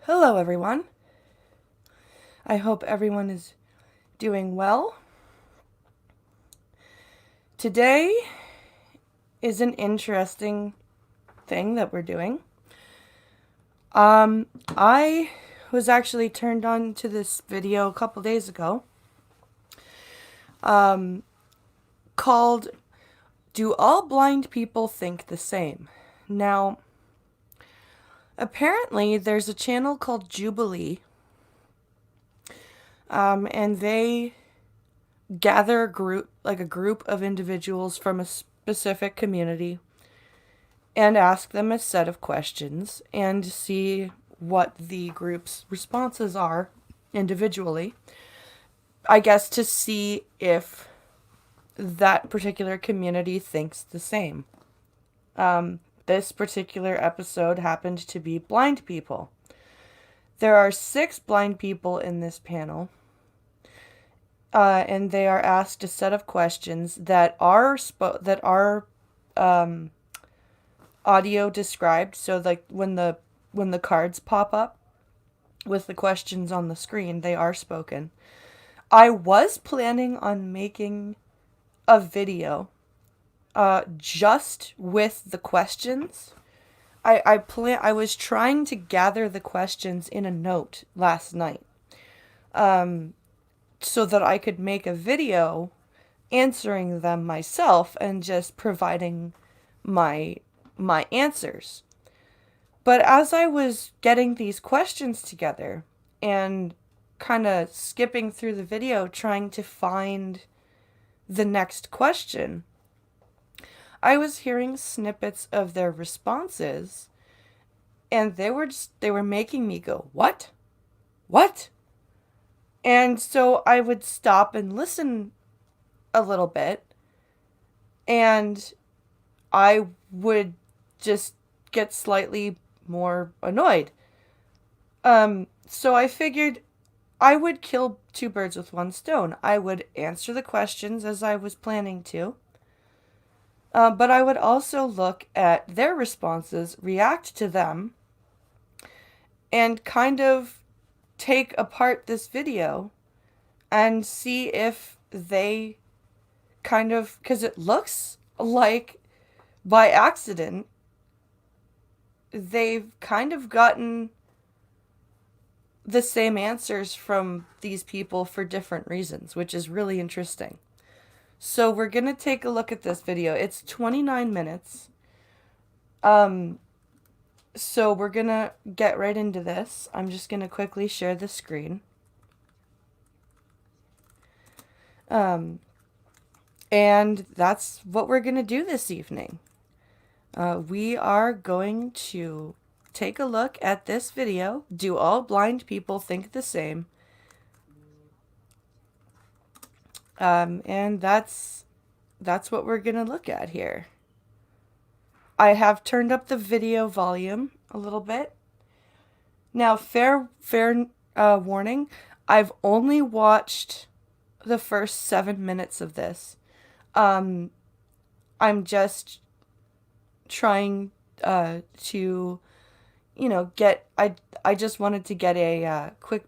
Hello, everyone. I hope everyone is doing well. Today is an interesting thing that we're doing. I was actually turned on to this video a couple days ago, called "Do All Blind People Think the Same?" Now, apparently there's a channel called Jubilee, and they gather a group of individuals from a specific community and ask them a set of questions and see what the group's responses are individually. I guess to see if that particular community thinks the same. This particular episode happened to be blind people. There are 6 blind people in this panel, and they are asked a set of questions that are audio described. So, like when the cards pop up with the questions on the screen, they are spoken. I was planning on making a video just with the questions. I was trying to gather the questions in a note last night, so that I could make a video answering them myself and just providing my answers. But as I was getting these questions together and kind of skipping through the video trying to find the next question, I was hearing snippets of their responses, and they were making me go, "What? What?" And so I would stop and listen a little bit, and I would just get slightly more annoyed. So I figured I would kill 2 birds with 1 stone. I would answer the questions as I was planning to, but I would also look at their responses, react to them, and kind of take apart this video and see if they because it looks like by accident they've kind of gotten the same answers from these people for different reasons, which is really interesting. So we're going to take a look at this video. It's 29 minutes. So we're going to get right into this. I'm just going to quickly share the screen. And that's what we're going to do this evening. We are going to take a look at this video. Do all blind people think the same? And that's what we're going to look at here. I have turned up the video volume a little bit. Now, fair warning, I've only watched the first 7 minutes of this. I'm just trying to, I just wanted to get a quick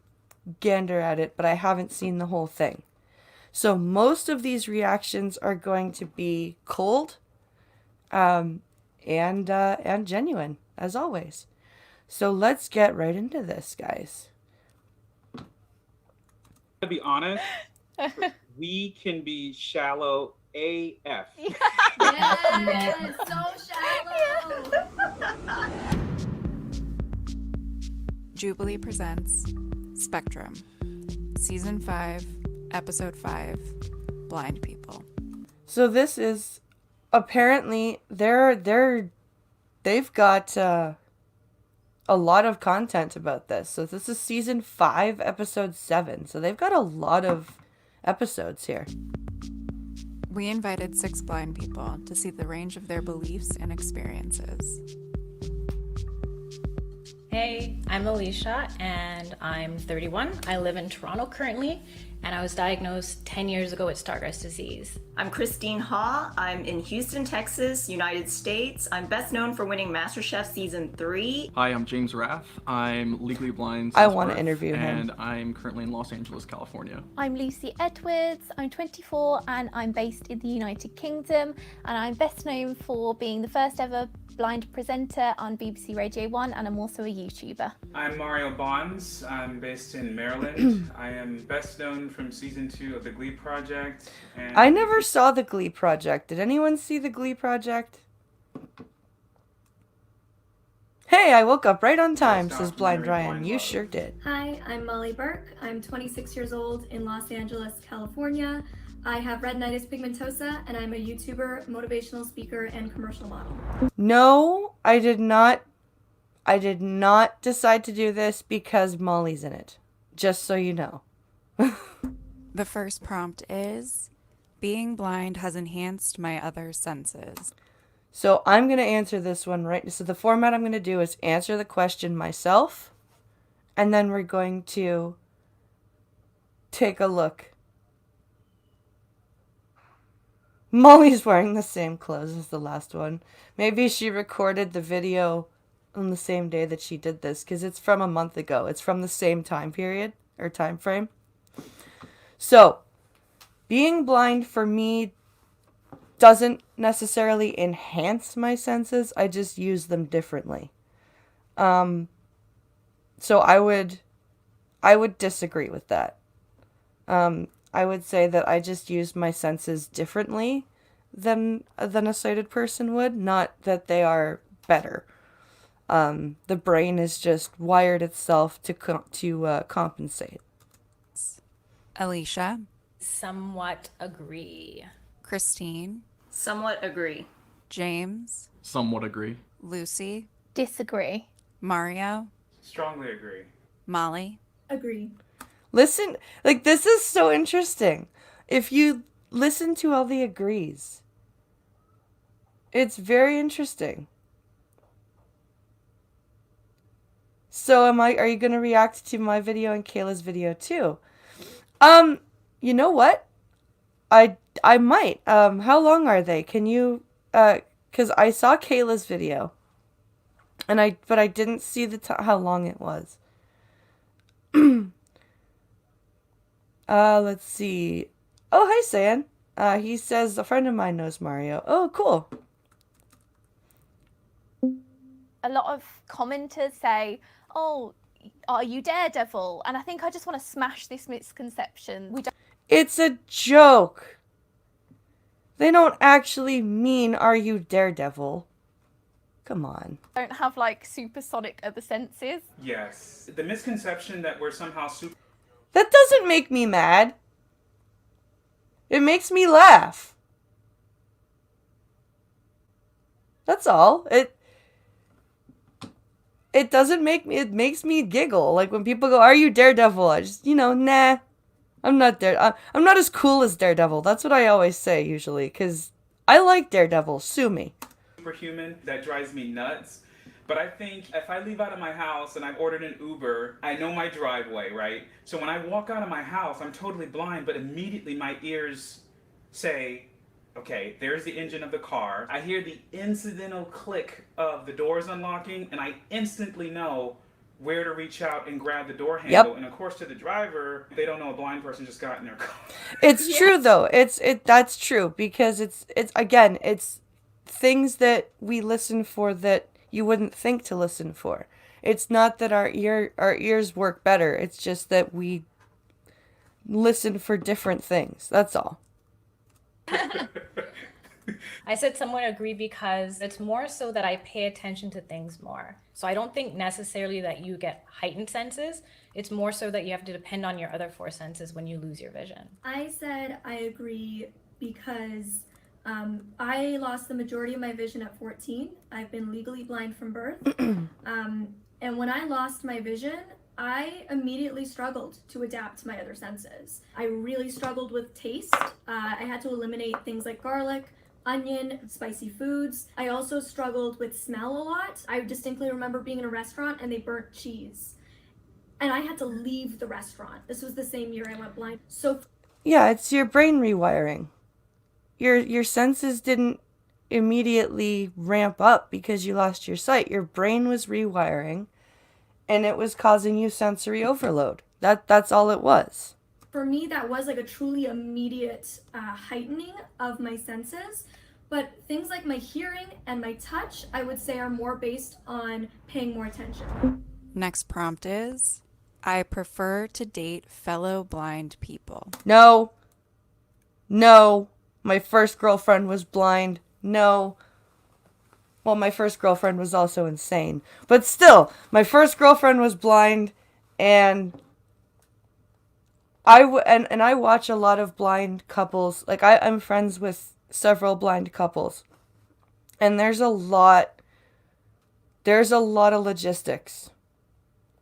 gander at it, but I haven't seen the whole thing. So most of these reactions are going to be cold, and genuine, as always. So let's get right into this, guys. To be honest, we can be shallow AF. Yes, so shallow. Jubilee presents Spectrum, Season 5, Episode 5, Blind People. So this is apparently they've got a lot of content about this. So this is Season 5, Episode 7. So they've got a lot of episodes here. We invited 6 blind people to see the range of their beliefs and experiences. Hey, I'm Alicia and I'm 31. I live in Toronto currently, and I was diagnosed 10 years ago with Stargardt disease. I'm Christine Ha. I'm in Houston, Texas, United States. I'm best known for winning MasterChef Season 3. Hi, I'm James Rath. I'm legally blind I since wanna birth, interview him. and I'm currently in Los Angeles, California. I'm Lucy Edwards, I'm 24 and I'm based in the United Kingdom, and I'm best known for being the first ever blind presenter on BBC Radio 1, and I'm also a YouTuber. I'm Mario Bonds. I'm based in Maryland. I am best known from season 2 of the Glee Project. And I never saw the Glee Project. Did anyone see the Glee Project? Hey, I woke up right on time, says Blind Ryan. You sure did. Hi, I'm Molly Burke. I'm 26 years old in Los Angeles, California. I have retinitis pigmentosa, and I'm a YouTuber, motivational speaker, and commercial model. No, I did not. I did not decide to do this because Molly's in it. Just so you know. The first prompt is, being blind has enhanced my other senses. So I'm going to answer this one right. So the format I'm going to do is answer the question myself, and then we're going to take a look. Molly's wearing the same clothes as the last one. Maybe she recorded the video on the same day that she did this, because it's from a month ago. It's from the same time period, or time frame. So, being blind for me doesn't necessarily enhance my senses. I just use them differently. So I would disagree with that. I would say that I just use my senses differently than a sighted person would, not that they are better. The brain is just wired itself to compensate. Alicia, Somewhat agree. Christine, Somewhat agree. James, Somewhat agree. Lucy, Disagree. Mario, strongly agree. Molly. Agree. Listen, like, this is so interesting. If you listen to all the agrees, it's very interesting. So are you going to react to my video and Kayla's video too? You know what? I might. How long are they? Can you, cause I saw Kayla's video and but I didn't see how long it was. Let's see. Oh, hi, San. He says a friend of mine knows Mario. Oh, cool. A lot of commenters say, oh, are you Daredevil? And I think I just want to smash this misconception. We It's a joke. They don't actually mean, are you Daredevil? Come on. don't have like supersonic other senses. Yes. The misconception that we're somehow super. That doesn't make me mad. It makes me laugh. That's all. It doesn't make me, it makes me giggle. Like when people go, are you Daredevil? I just, nah. I'm not I'm not as cool as Daredevil. That's what I always say usually, because I like Daredevil. Sue me. Superhuman, that drives me nuts. But I think if I leave out of my house and I've ordered an Uber, I know my driveway, right? So when I walk out of my house, I'm totally blind, but immediately my ears say, okay, there's the engine of the car. I hear the incidental click of the doors unlocking, and I instantly know where to reach out and grab the door handle. Yep. And of course, to the driver, they don't know a blind person just got in their car. It's true though. That's true, because it's things that we listen for that you wouldn't think to listen for. It's not that our ears work better. It's just that we listen for different things. That's all. I said somewhat agree because it's more so that I pay attention to things more. So I don't think necessarily that you get heightened senses. It's more so that you have to depend on your other four senses when you lose your vision. I said I agree because I lost the majority of my vision at 14. I've been legally blind from birth. And when I lost my vision, I immediately struggled to adapt to my other senses. I really struggled with taste. I had to eliminate things like garlic, onion, spicy foods. I also struggled with smell a lot. I distinctly remember being in a restaurant and they burnt cheese. and I had to leave the restaurant. This was the same year I went blind. So Yeah, it's your brain rewiring. Your senses didn't immediately ramp up because you lost your sight. Your brain was rewiring, and it was causing you sensory overload. That's all it was. for me, that was like a truly immediate heightening of my senses. But things like my hearing and my touch, I would say, are more based on paying more attention. Next prompt is, I prefer to date fellow blind people. No. No. My first girlfriend was blind. No. Well, my first girlfriend was also insane. But still, my first girlfriend was blind, and I watch a lot of blind couples. Like, I'm friends with several blind couples. And there's a lot of logistics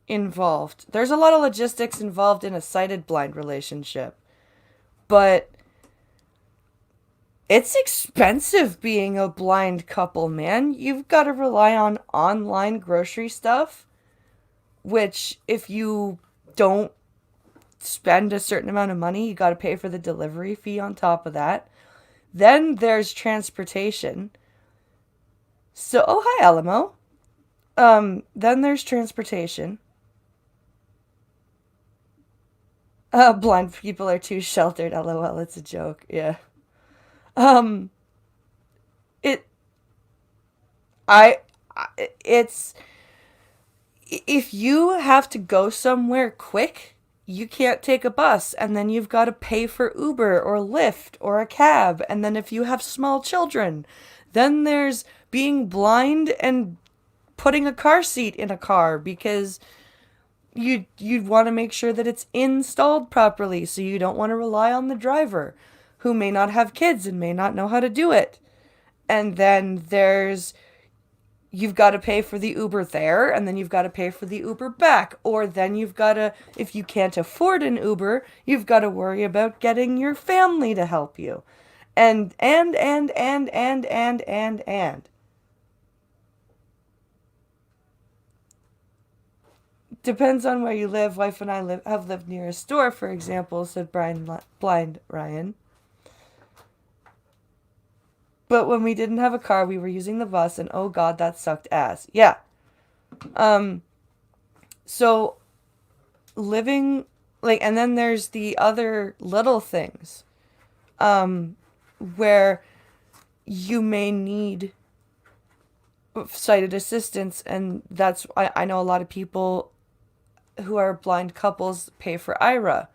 involved. There's a lot of logistics involved in a sighted blind relationship. But it's expensive being a blind couple, man. You've got to rely on online grocery stuff, which if you don't spend a certain amount of money, you got to pay for the delivery fee on top of that. Then there's transportation. So, oh, hi, Alamo. Then there's transportation. Blind people are too sheltered, LOL, it's a joke, yeah. If you have to go somewhere quick, you can't take a bus, and then you've got to pay for Uber or Lyft or a cab, and then if you have small children, then there's being blind and putting a car seat in a car because you'd want to make sure that it's installed properly, so you don't want to rely on the driver who may not have kids and may not know how to do it. And then you've got to pay for the Uber there, and then you've got to pay for the Uber back. Or then you've got to, if you can't afford an Uber, you've got to worry about getting your family to help you. And. Depends on where you live. Wife and I have lived near a store, for example, said blind Ryan. But when we didn't have a car, we were using the bus, and oh god, that sucked ass. Yeah. So, living, like, and then there's the other little things, where you may need sighted assistance, and that's, I know a lot of people who are blind couples pay for IRA,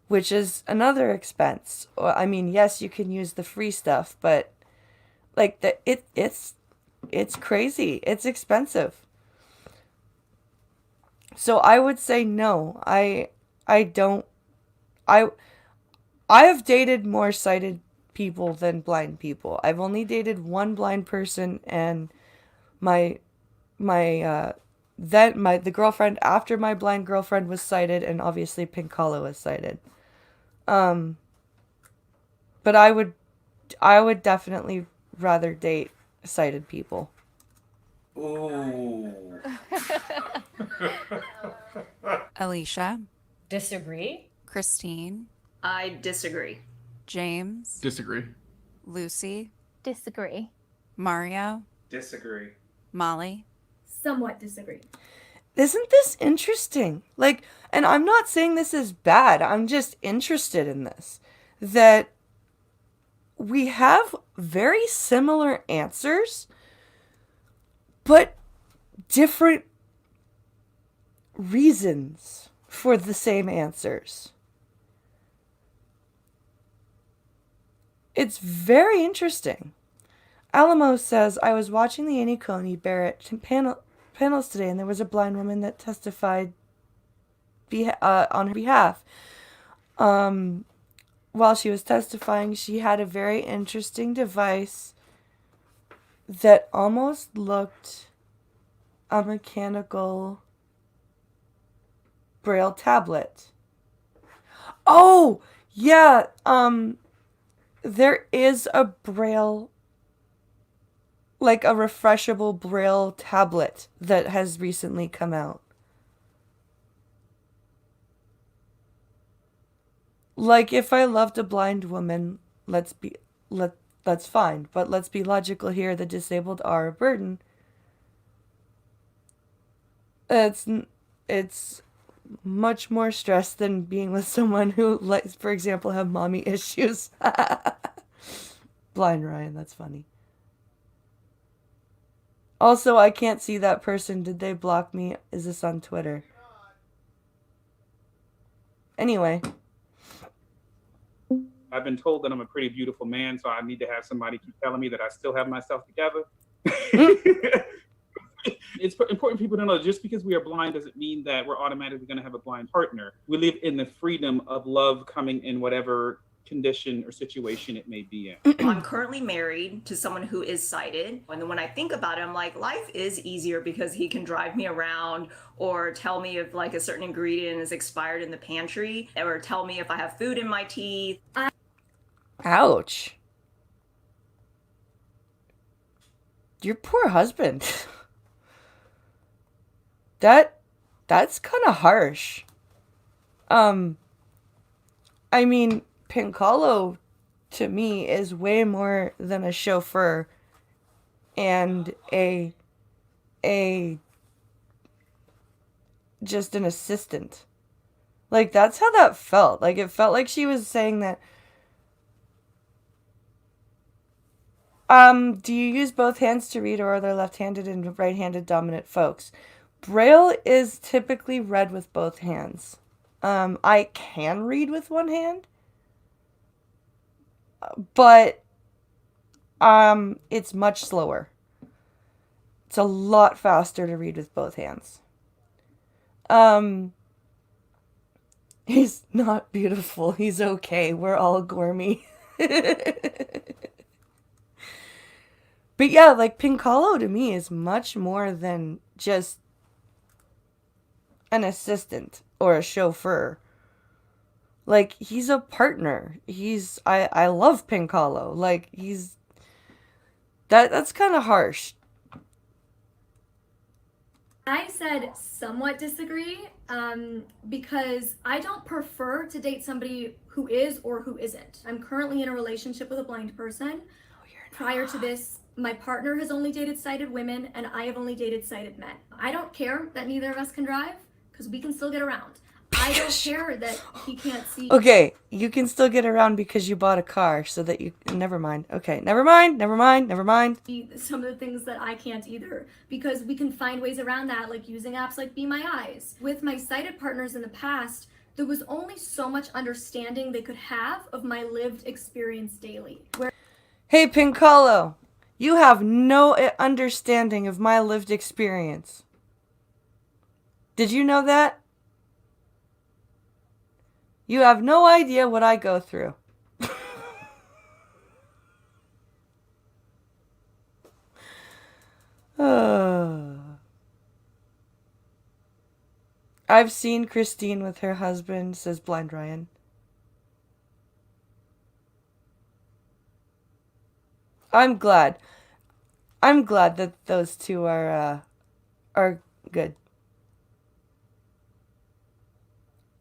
which is another expense. I mean, yes, you can use the free stuff, but like it's crazy. It's expensive. So I would say no. I have dated more sighted people than blind people. I've only dated one blind person, and the girlfriend after my blind girlfriend was sighted, and obviously Pinkala was sighted. But I would definitely rather date sighted people. Ooh. Alicia, Disagree. Christine, I disagree. James, Disagree. Lucy, Disagree. Mario, Disagree. Molly. Somewhat disagree. Isn't this interesting? Like, and I'm not saying this is bad. I'm just interested in this. That we have very similar answers, but different reasons for the same answers. It's very interesting. Alamo says, I was watching the Annie Coney Barrett panels today, and there was a blind woman that testified on her behalf. While she was testifying, she had a very interesting device that almost looked a mechanical Braille tablet. Oh, yeah, there is a Braille, like a refreshable Braille tablet that has recently come out. Like, if I loved a blind woman, that's fine. But let's be logical here. The disabled are a burden. It's much more stress than being with someone who, like, for example, have mommy issues. Blind Ryan, that's funny. Also, I can't see that person. Did they block me? Is this on Twitter? Anyway. I've been told that I'm a pretty beautiful man, so I need to have somebody keep telling me that I still have myself together. It's important for people to know just because we are blind doesn't mean that we're automatically going to have a blind partner. We live in the freedom of love coming in whatever condition or situation it may be in. I'm currently married to someone who is sighted. And then when I think about it, I'm like, life is easier because he can drive me around or tell me if like a certain ingredient is expired in the pantry or tell me if I have food in my teeth. Ouch. Your poor husband. That's kind of harsh. I mean, Pinkalo to me is way more than a chauffeur and just an assistant. Like, that's how that felt. Like, it felt like she was saying that, do you use both hands to read, or are there left-handed and right-handed dominant folks? Braille is typically read with both hands. I can read with one hand, but it's much slower. It's a lot faster to read with both hands. He's not beautiful. He's okay. We're all Gormy. But yeah, like, Pinkalo to me is much more than just an assistant or a chauffeur. Like, he's a partner. I love Pinkalo. Like, that's kind of harsh. I said somewhat disagree, because I don't prefer to date somebody who is or who isn't. I'm currently in a relationship with a blind person. Prior to this, my partner has only dated sighted women, and I have only dated sighted men. I don't care that neither of us can drive, because we can still get around. I don't care that he can't see. Okay, you can still get around because you bought a car, so that you... Never mind. Okay, never mind. Some of the things that I can't either, because we can find ways around that, like using apps like Be My Eyes. With my sighted partners in the past, there was only so much understanding they could have of my lived experience daily. Hey, Pinkalo, you have no understanding of my lived experience. Did you know that? You have no idea what I go through. I've seen Christine with her husband, says Blind Ryan. I'm glad that those two are good.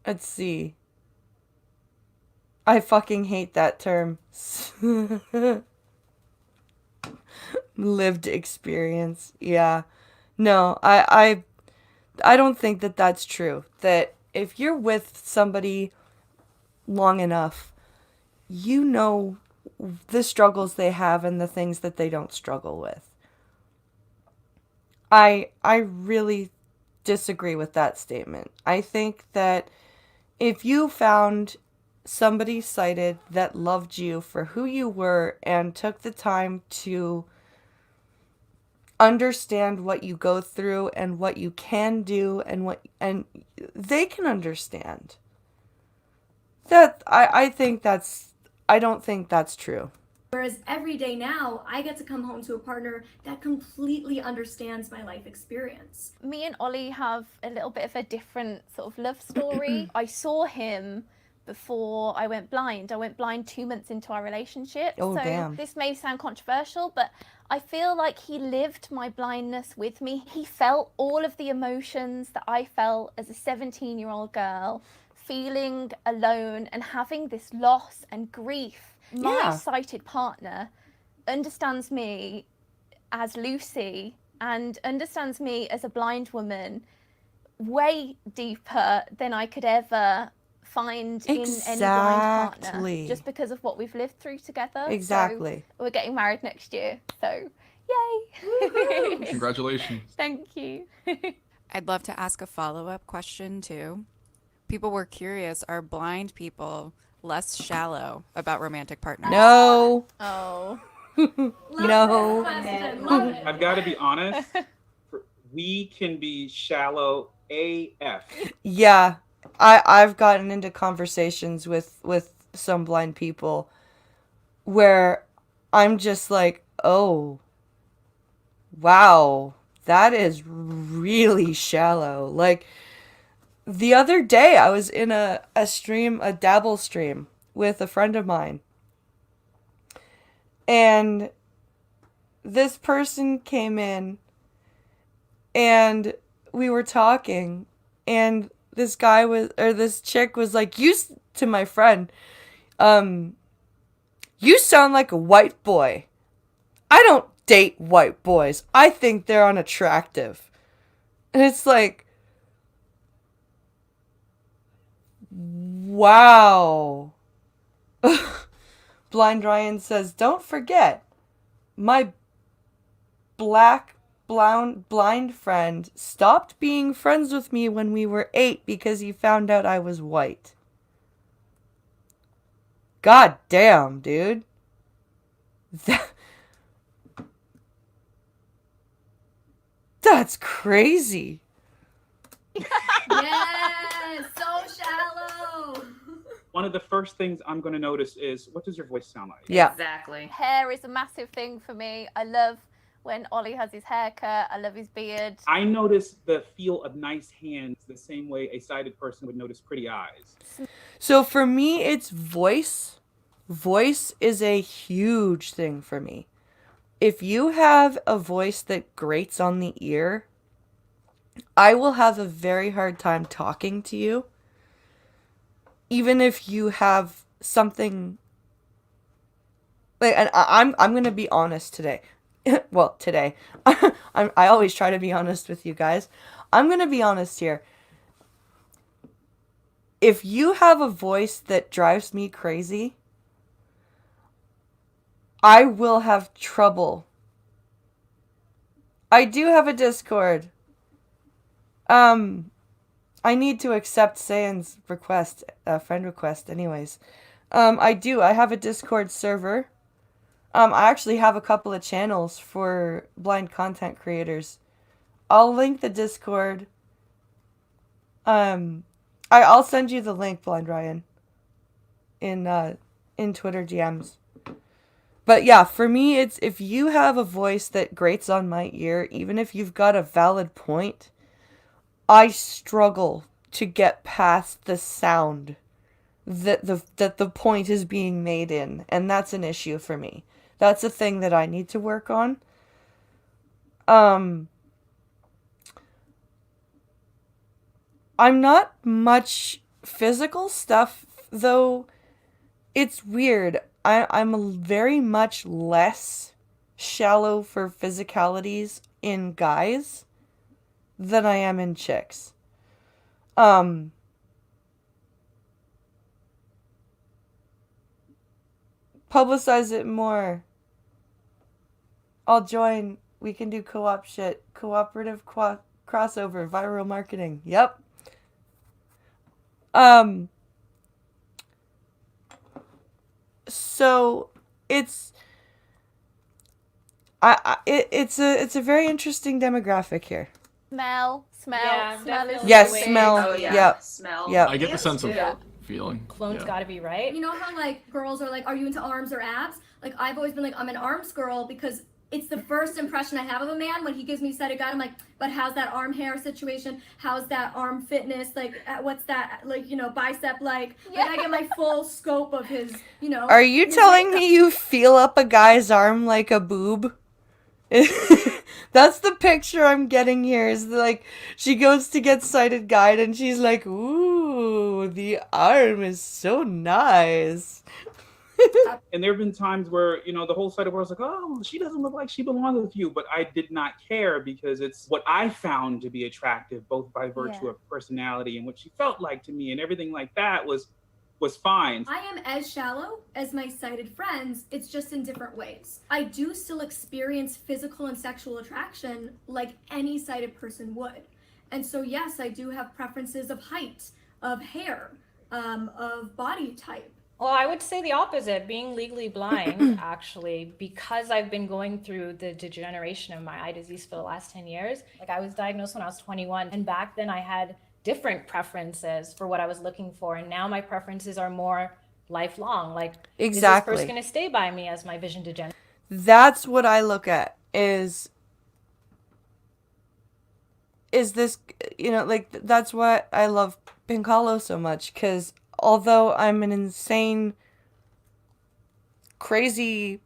Let's see. I fucking hate that term. Lived experience. Yeah. No, I don't think that that's true. That if you're with somebody long enough, you know the struggles they have and the things that they don't struggle with. I really disagree with that statement. I think that if you found somebody sighted that loved you for who you were and took the time to understand what you go through and what you can do and they can understand that, I don't think that's true. Whereas every day now, I get to come home to a partner that completely understands my life experience. Me and Ollie have a little bit of a different sort of love story. I saw him before I went blind. I went blind 2 months into our relationship. Oh, so damn. This may sound controversial, but I feel like he lived my blindness with me. He felt all of the emotions that I felt as a 17-year-old girl feeling alone and having this loss and grief. My Yeah. sighted partner understands me as Lucy and understands me as a blind woman way deeper than I could ever find in any blind partner, Exactly. just because of what we've lived through together. So Exactly. we're getting married next year, so yay. Congratulations. Thank you. I'd love to ask a follow-up question too. People were curious, are blind people less shallow about romantic partners? No. Oh. No. Love it. I've got to be honest. We can be shallow AF. Yeah. I've gotten into conversations with some blind people where I'm just like, oh, wow, that is really shallow. Like, the other day I was in a dabble stream with a friend of mine, and this person came in and we were talking, and this chick was like, to my friend, you sound like a white boy. I don't date white boys. I think they're unattractive. And it's like, wow. Blind Ryan says, don't forget, my blind friend stopped being friends with me when we were 8 because he found out I was white. God damn, dude. That's crazy. Yes, so shallow. One of the first things I'm going to notice is, what does your voice sound like? Yeah. Exactly. Hair is a massive thing for me. I love when Ollie has his haircut. I love his beard. I notice the feel of nice hands the same way a sighted person would notice pretty eyes. So for me, it's voice. Voice is a huge thing for me. If you have a voice that grates on the ear, I will have a very hard time talking to you. Even if you have something, like, and I'm gonna be honest today. Well, today, I always try to be honest with you guys. I'm gonna be honest here. If you have a voice that drives me crazy, I will have trouble. I do have a Discord. I need to accept Sayan's request, friend request anyways. I have a Discord server. I actually have a couple of channels for blind content creators. I'll link the Discord. I'll send you the link, Blind Ryan, in Twitter DMs. But yeah, for me, it's if you have a voice that grates on my ear, even if you've got a valid point, I struggle to get past the sound that the point is being made in, and that's an issue for me. That's a thing that I need to work on. I'm not much physical stuff, though. It's weird. I'm very much less shallow for physicalities in guys than I am in chicks. Publicize it more. I'll join. We can do co-op shit. Cooperative crossover. Viral marketing. Yep. So it's it's a very interesting demographic here. Smell Yeah, is definitely. Yes, Wait. smell. Oh yeah. Yep. Smell. Yep. I get the Hands, sense of too. feeling. Clone's Yeah. gotta be right. You know how like girls are like, are you into arms or abs? Like I've always been like, I'm an arms girl because it's the first impression I have of a man when he gives me sighted God. I'm like, but how's that arm hair situation? How's that arm fitness? Like, what's that? Like, you know, bicep like? Like I get my full scope of his, you know. Are you his telling makeup. me you feel up a guy's arm like a boob? That's the picture I'm getting here. Is like she goes to get sighted guide and she's like, "Ooh, the arm is so nice." And there have been times where, the whole side of the world's like, oh, she doesn't look like she belongs with you. But I did not care because it's what I found to be attractive, both by virtue of personality and what she felt like to me, and everything like that was fine. I am as shallow as my sighted friends, it's just in different ways. I do still experience physical and sexual attraction like any sighted person would. And so, yes, I do have preferences of height, of hair, of body type. Well, I would say the opposite. Being legally blind, actually, because I've been going through the degeneration of my eye disease for the last 10 years. Like, I was diagnosed when I was 21, and back then I had different preferences for what I was looking for, and now my preferences are more lifelong. Like, Exactly. is this person going to stay by me as my vision degenerates? That's what I look at. Is this, like, that's why I love Pink Hollow so much, because although I'm an insane, crazy,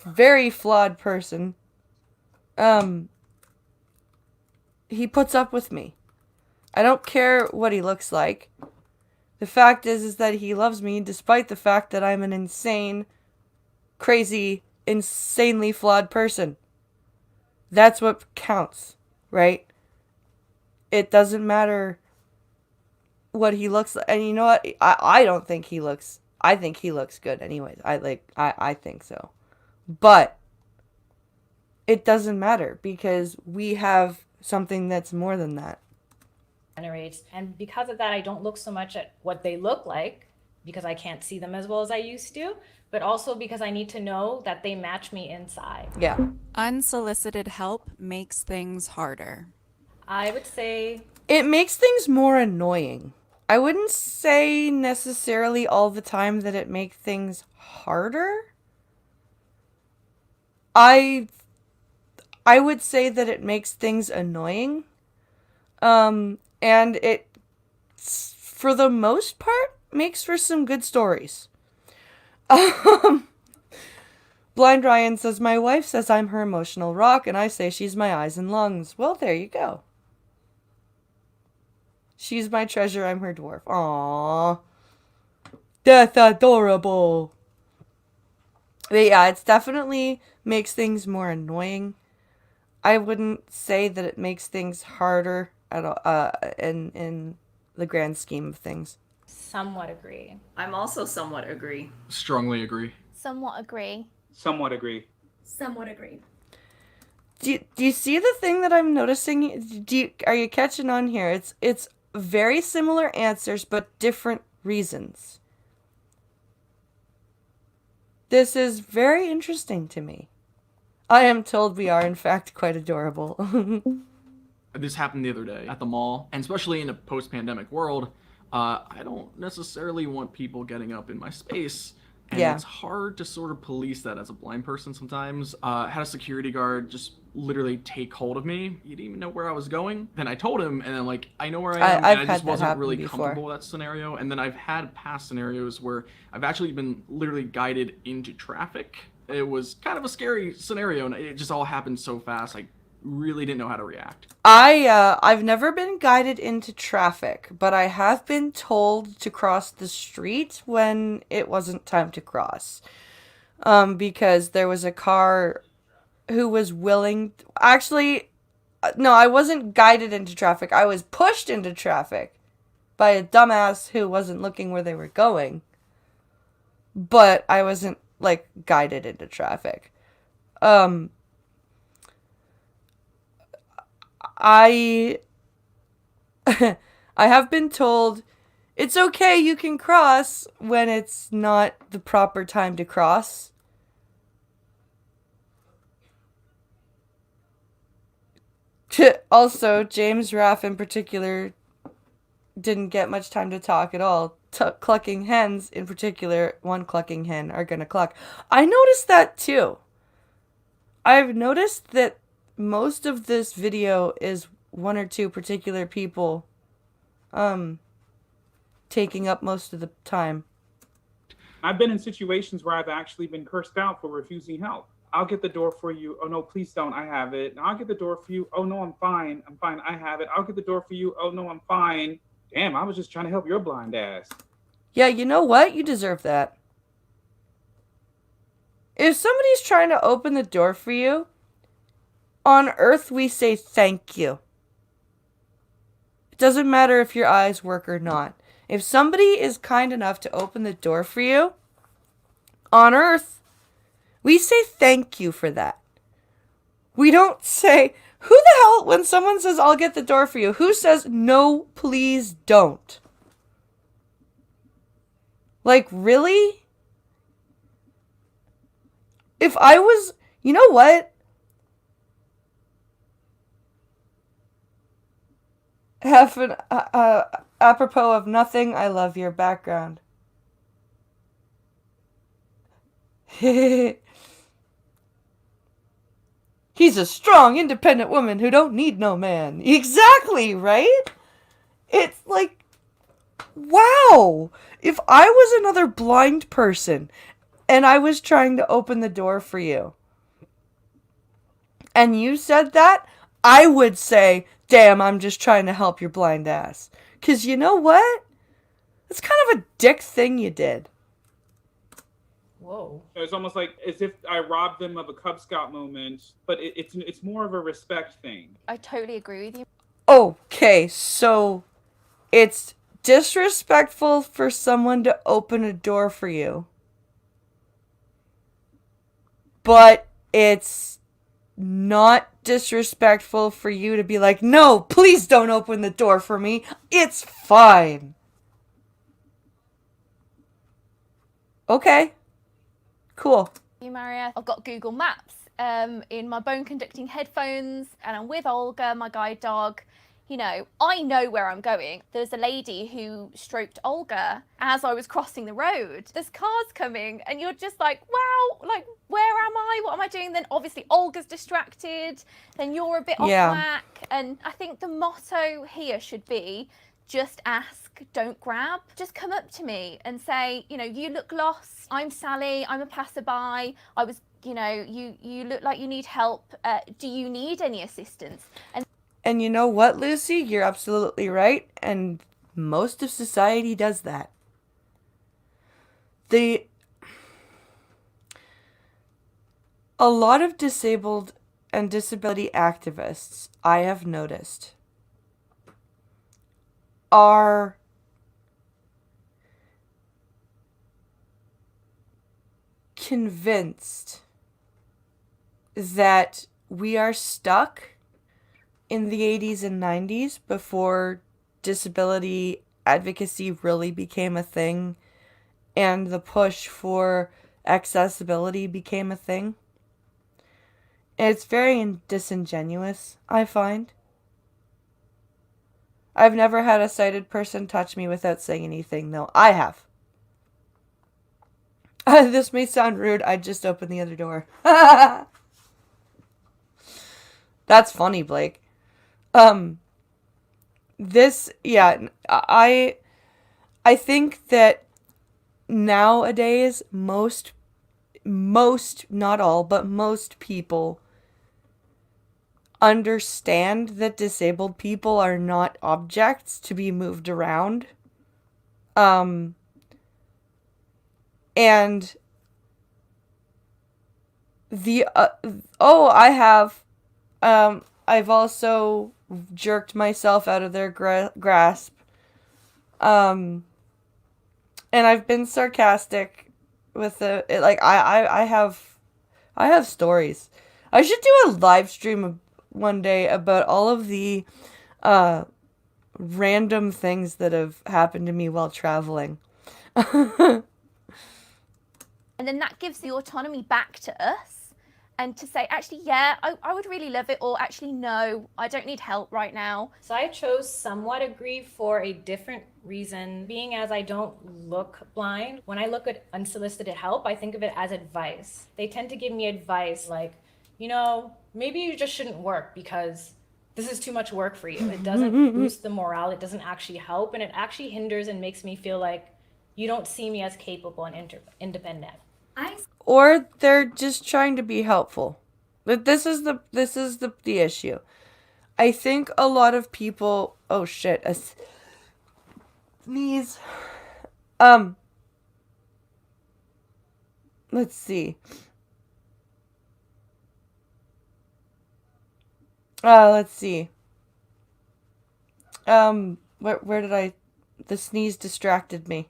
very flawed person, he puts up with me. I don't care what he looks like. The fact is that he loves me despite the fact that I'm an insane, crazy, insanely flawed person. That's what counts, right? It doesn't matter what he looks like. And you know what? I don't think he looks, I think he looks good anyways. I think so. But it doesn't matter because we have something that's more than that. And because of that, I don't look so much at what they look like because I can't see them as well as I used to, but also because I need to know that they match me inside. Yeah. Unsolicited help makes things harder. I would say it makes things more annoying. I wouldn't say necessarily all the time that it makes things harder. I would say that it makes things annoying. And it, for the most part, makes for some good stories. Blind Ryan says, my wife says I'm her emotional rock, and I say she's my eyes and lungs. Well, there you go. She's my treasure, I'm her dwarf. Aww. That's adorable. But yeah, it's definitely makes things more annoying. I wouldn't say that it makes things harder at all, in the grand scheme of things. Somewhat agree. I'm also somewhat agree. Strongly agree. Somewhat agree. Somewhat agree. Somewhat agree. Do you see the thing that I'm noticing? Are you catching on here? It's very similar answers, but different reasons. This is very interesting to me. I am told we are, in fact, quite adorable. This happened the other day at the mall, and especially in a post-pandemic world, I don't necessarily want people getting up in my space, and it's hard to sort of police that as a blind person sometimes. Had a security guard just literally take hold of me. He didn't even know where I was going. Then I told him, and then like, I know where I am, and I just wasn't really comfortable with that scenario. And then I've had past scenarios where I've actually been literally guided into traffic. It was kind of a scary scenario, and it just all happened so fast. I really didn't know how to react. I've never been guided into traffic, but I have been told to cross the street when it wasn't time to cross. Because there was a car who was willing... Actually, no, I wasn't guided into traffic. I was pushed into traffic by a dumbass who wasn't looking where they were going. But I wasn't, like, guided into traffic. I have been told it's okay, you can cross when it's not the proper time to cross. Also, James Raff in particular didn't get much time to talk at all. Clucking hens in particular, one clucking hen are gonna cluck. I noticed that too. I've noticed that most of this video is one or two particular people taking up most of the time. I've been in situations where I've actually been cursed out for refusing help. I'll get the door for you. Oh no, please don't. I have it. I'll get the door for you. Oh no, I'm fine. I'm fine. I have it. I'll get the door for you. Oh no, I'm fine. Damn, I was just trying to help your blind ass. Yeah, you know what? You deserve that. If somebody's trying to open the door for you, on Earth we say thank you. It doesn't matter if your eyes work or not. If somebody is kind enough to open the door for you, on Earth, we say thank you for that. We don't say, who the hell, when someone says, I'll get the door for you, who says, no, please don't? Like, really? If I was, you know what? Apropos of nothing, I love your background. He's a strong, independent woman who don't need no man. Exactly, right? It's like, wow. If I was another blind person and I was trying to open the door for you, and you said that, I would say, damn, I'm just trying to help your blind ass. 'Cause you know what? It's kind of a dick thing you did. Whoa. It's almost like as if I robbed them of a Cub Scout moment, but it's more of a respect thing. I totally agree with you. Okay, so it's disrespectful for someone to open a door for you, but it's not disrespectful for you to be like, no, please don't open the door for me. It's fine. Okay. Cool. You, Maria. I've got Google Maps in my bone conducting headphones, and I'm with Olga, my guide dog. You know, I know where I'm going. There's a lady who stroked Olga as I was crossing the road. There's cars coming, and you're just like, wow, like, where am I? What am I doing? Then obviously Olga's distracted. Then you're a bit off whack. And I think the motto here should be, just ask, don't grab. Just come up to me and say, you know, you look lost. I'm Sally. I'm a passerby. I was, you know, you look like you need help. Do you need any assistance? And you know what, Lucy? You're absolutely right. And most of society does that. A lot of disabled and disability activists, I have noticed, are convinced that we are stuck in the 80s and 90s before disability advocacy really became a thing and the push for accessibility became a thing. It's very disingenuous, I find. I've never had a sighted person touch me without saying anything, though. I have. This may sound rude, I just opened the other door. That's funny, Blake. I think that nowadays most, not all, but most people understand that disabled people are not objects to be moved around. And I've also jerked myself out of their grasp. And I've been sarcastic with it. Like, I have stories. I should do a live stream one day about all of the random things that have happened to me while traveling. And then that gives the autonomy back to us, and to say, actually, yeah, I would really love it, or actually, no, I don't need help right now. So I chose somewhat agree for a different reason. Being as I don't look blind, when I look at unsolicited help, I think of it as advice. They tend to give me advice like, you know, maybe you just shouldn't work because this is too much work for you. It doesn't boost the morale. It doesn't actually help. And it actually hinders and makes me feel like you don't see me as capable and independent. or they're just trying to be helpful. But this is the issue. I think a lot of people, oh shit, a sneeze. Let's see. Let's see. Where did the sneeze distracted me.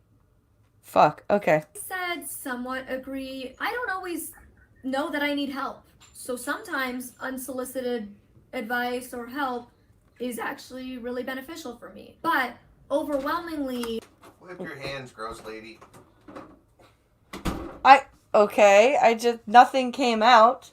Fuck, okay. Said somewhat agree. I don't always know that I need help. So sometimes unsolicited advice or help is actually really beneficial for me. But overwhelmingly, Whip your hands, gross lady. Nothing came out.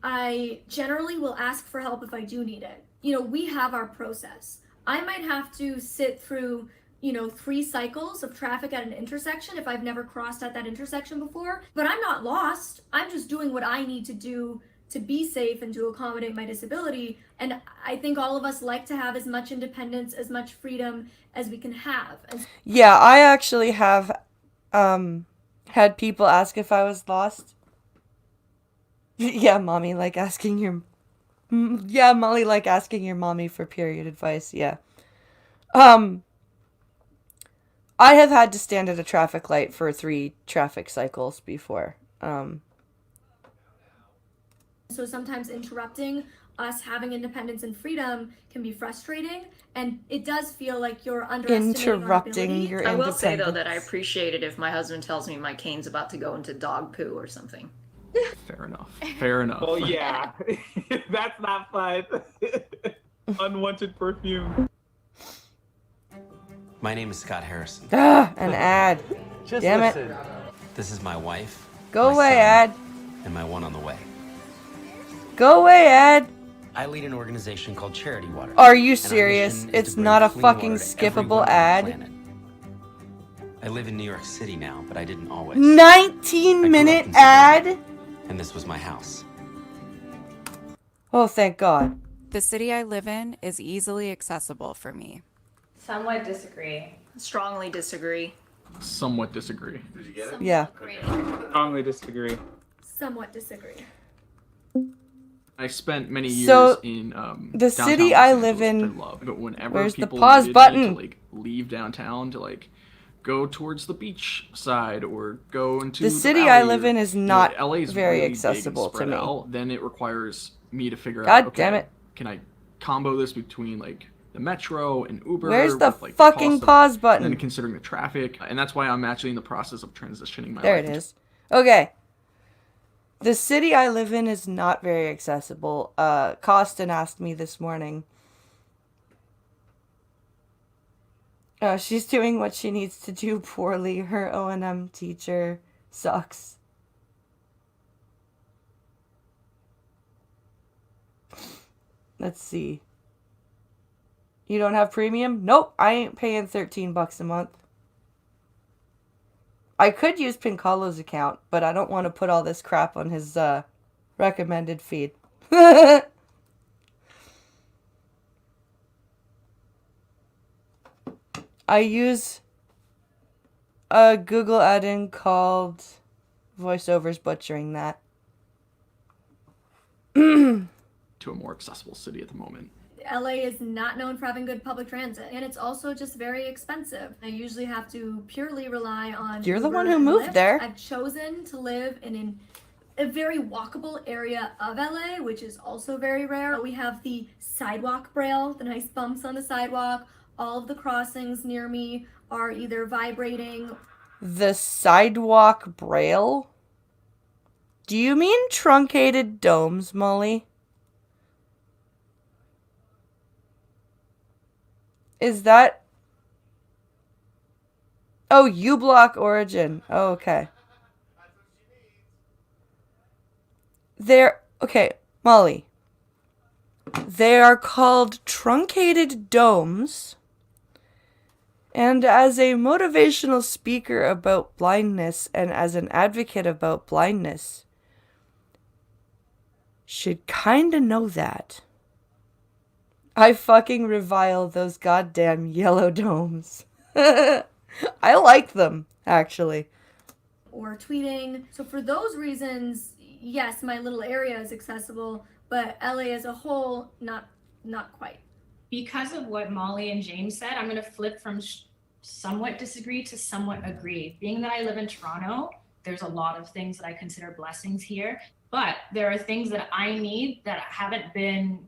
I generally will ask for help if I do need it. You know, we have our process. I might have to sit through, 3 cycles of traffic at an intersection if I've never crossed at that intersection before. But I'm not lost. I'm just doing what I need to do to be safe and to accommodate my disability. And I think all of us like to have as much independence, as much freedom as we can have. Yeah, I actually have had people ask if I was lost. Yeah, Molly like asking your mommy for period advice. Yeah. I have had to stand at a traffic light for 3 traffic cycles before. So sometimes interrupting us having independence and freedom can be frustrating, and it does feel like you're underestimating Interrupting our ability. your I will say though independence. that I appreciate it if my husband tells me my cane's about to go into dog poo or something. Fair enough. Fair enough. Well, yeah, that's not fun. Unwanted perfume. My name is Scott Harrison. An ad. Just Damn listen. it. This is my wife. Go my away, son, ad. And my one on the way. Go away, ad. I lead an organization called Charity Water. Are you and our serious? mission is It's to bring not a clean fucking water to skippable everyone on the ad. planet. I live in New York City now, but I didn't always. 19-minute ad? And this was my house. Oh, thank God. The city I live in is easily accessible for me. Somewhat disagree. Strongly disagree. Somewhat disagree. Did you get it? Yeah. Strongly disagree. Somewhat disagree. I spent many years So, in the downtown city Los I Angeles, live in- which I love. But whenever Where's the people pause needed button? me to leave downtown to go towards the beach side or go into The city I live in is not LA is very really big and accessible to spread me. out, then it requires me to figure God out. Okay, damn it. Can I combo this between the metro and Uber? Where's the with, fucking cost pause and button? then considering the traffic, and that's why I'm actually in the process of transitioning my There life it into is. Okay. The city I live in is not very accessible. Costin asked me this morning. She's doing what she needs to do poorly. Her O&M teacher sucks. Let's see. You don't have premium? Nope, I ain't paying $13 a month. I could use Pincalo's account, but I don't want to put all this crap on his recommended feed. I use a Google add-in called VoiceOver's butchering that. to a more accessible city at the moment. LA is not known for having good public transit, and it's also just very expensive. I usually have to purely rely on You're the Uber one who and moved Lyft. there. I've chosen to live in a very walkable area of LA, which is also very rare. We have the sidewalk braille, the nice bumps on the sidewalk. All of the crossings near me are either vibrating. The sidewalk braille? Do you mean truncated domes, Molly? Is that... Oh, uBlock Origin. Oh, okay. They're... Okay, Molly. They are called truncated domes. And as a motivational speaker about blindness and as an advocate about blindness, should kinda know that. I fucking revile those goddamn yellow domes. I like them, actually. or tweeting. So for those reasons, yes, my little area is accessible, but LA as a whole, not quite. Because of what Molly and James said, I'm going to flip from somewhat disagree to somewhat agree. Being that I live in Toronto, there's a lot of things that I consider blessings here, but there are things that I need that haven't been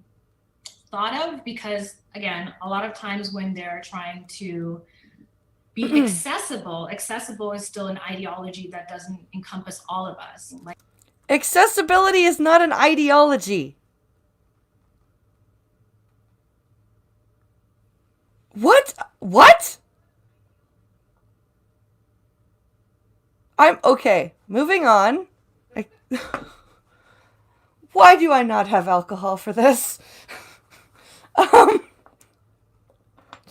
thought of because, again, a lot of times when they're trying to be accessible is still an ideology that doesn't encompass all of us. Like, accessibility is not an ideology. What? I'm okay. Moving on. Why do I not have alcohol for this?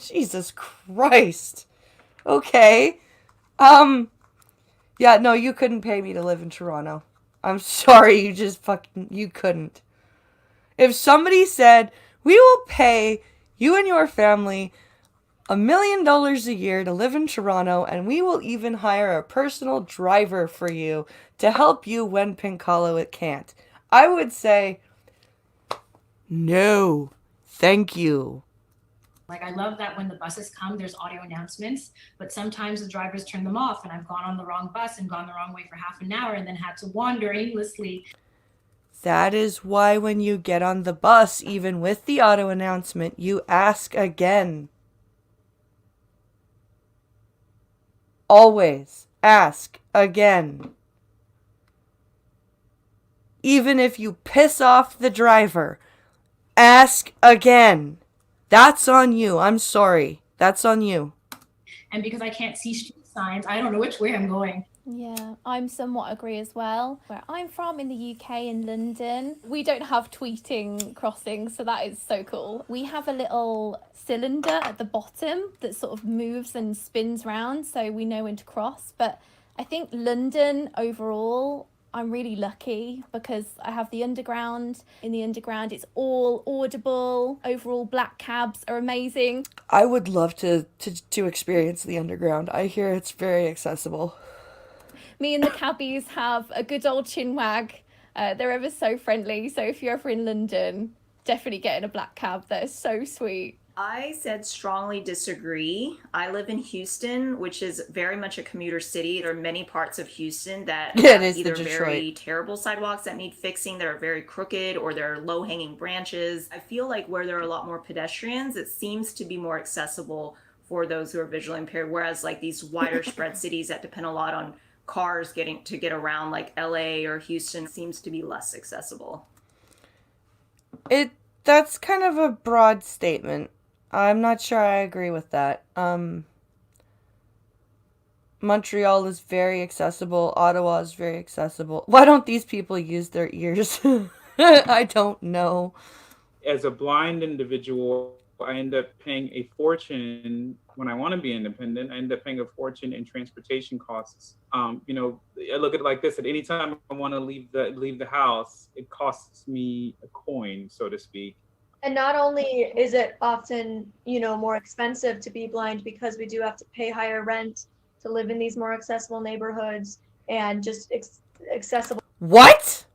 Jesus Christ. Okay. Yeah, no, you couldn't pay me to live in Toronto. I'm sorry, you couldn't. If somebody said, we will pay you and your family $1 million a year to live in Toronto, and we will even hire a personal driver for you to help you when Pinkalo it can't, I would say, no, thank you. Like, I love that when the buses come, there's audio announcements, but sometimes the drivers turn them off and I've gone on the wrong bus and gone the wrong way for half an hour and then had to wander aimlessly. That is why when you get on the bus, even with the auto announcement, you ask again. Always ask again. Even if you piss off the driver, ask again. That's on you. I'm sorry. That's on you. And because I can't see street signs, I don't know which way I'm going. Yeah, I'm somewhat agree as well. Where I'm from in the UK, in London, we don't have tweeting crossings, so that is so cool. We have a little cylinder at the bottom that sort of moves and spins round, so we know when to cross. But I think London overall, I'm really lucky because I have the underground. In the underground, it's all audible. Overall, black cabs are amazing. I would love to experience the underground. I hear it's very accessible. Me and the cabbies have a good old chinwag. They're ever so friendly. So if you're ever in London, definitely get in a black cab. They're so sweet. I said strongly disagree. I live in Houston, which is very much a commuter city. There are many parts of Houston that have either very terrible sidewalks that need fixing, that are very crooked, or there are low-hanging branches. I feel like where there are a lot more pedestrians, it seems to be more accessible for those who are visually impaired, whereas like these wider spread cities that depend a lot on cars getting to get around, like LA or Houston, seems to be less accessible. That's kind of a broad statement. I'm not sure I agree with that. Montreal is very accessible. Ottawa is very accessible. Why don't these people use their ears? I don't know. As a blind individual, I end up paying a fortune when I want to be independent. I end up paying a fortune in transportation costs. I look at it like this: at any time I want to leave the house, it costs me a coin, so to speak. And not only is it often, more expensive to be blind because we do have to pay higher rent to live in these more accessible neighborhoods and just accessible. What?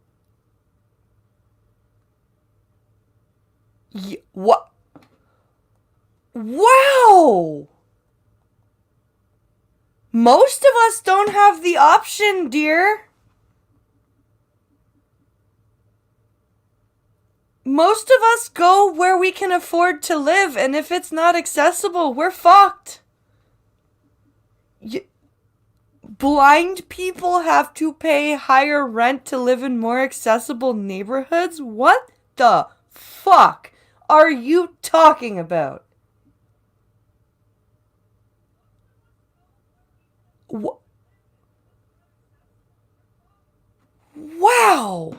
What? Wow! Most of us don't have the option, dear. Most of us go where we can afford to live, and if it's not accessible, we're fucked. Blind people have to pay higher rent to live in more accessible neighborhoods? What the fuck are you talking about? Wow!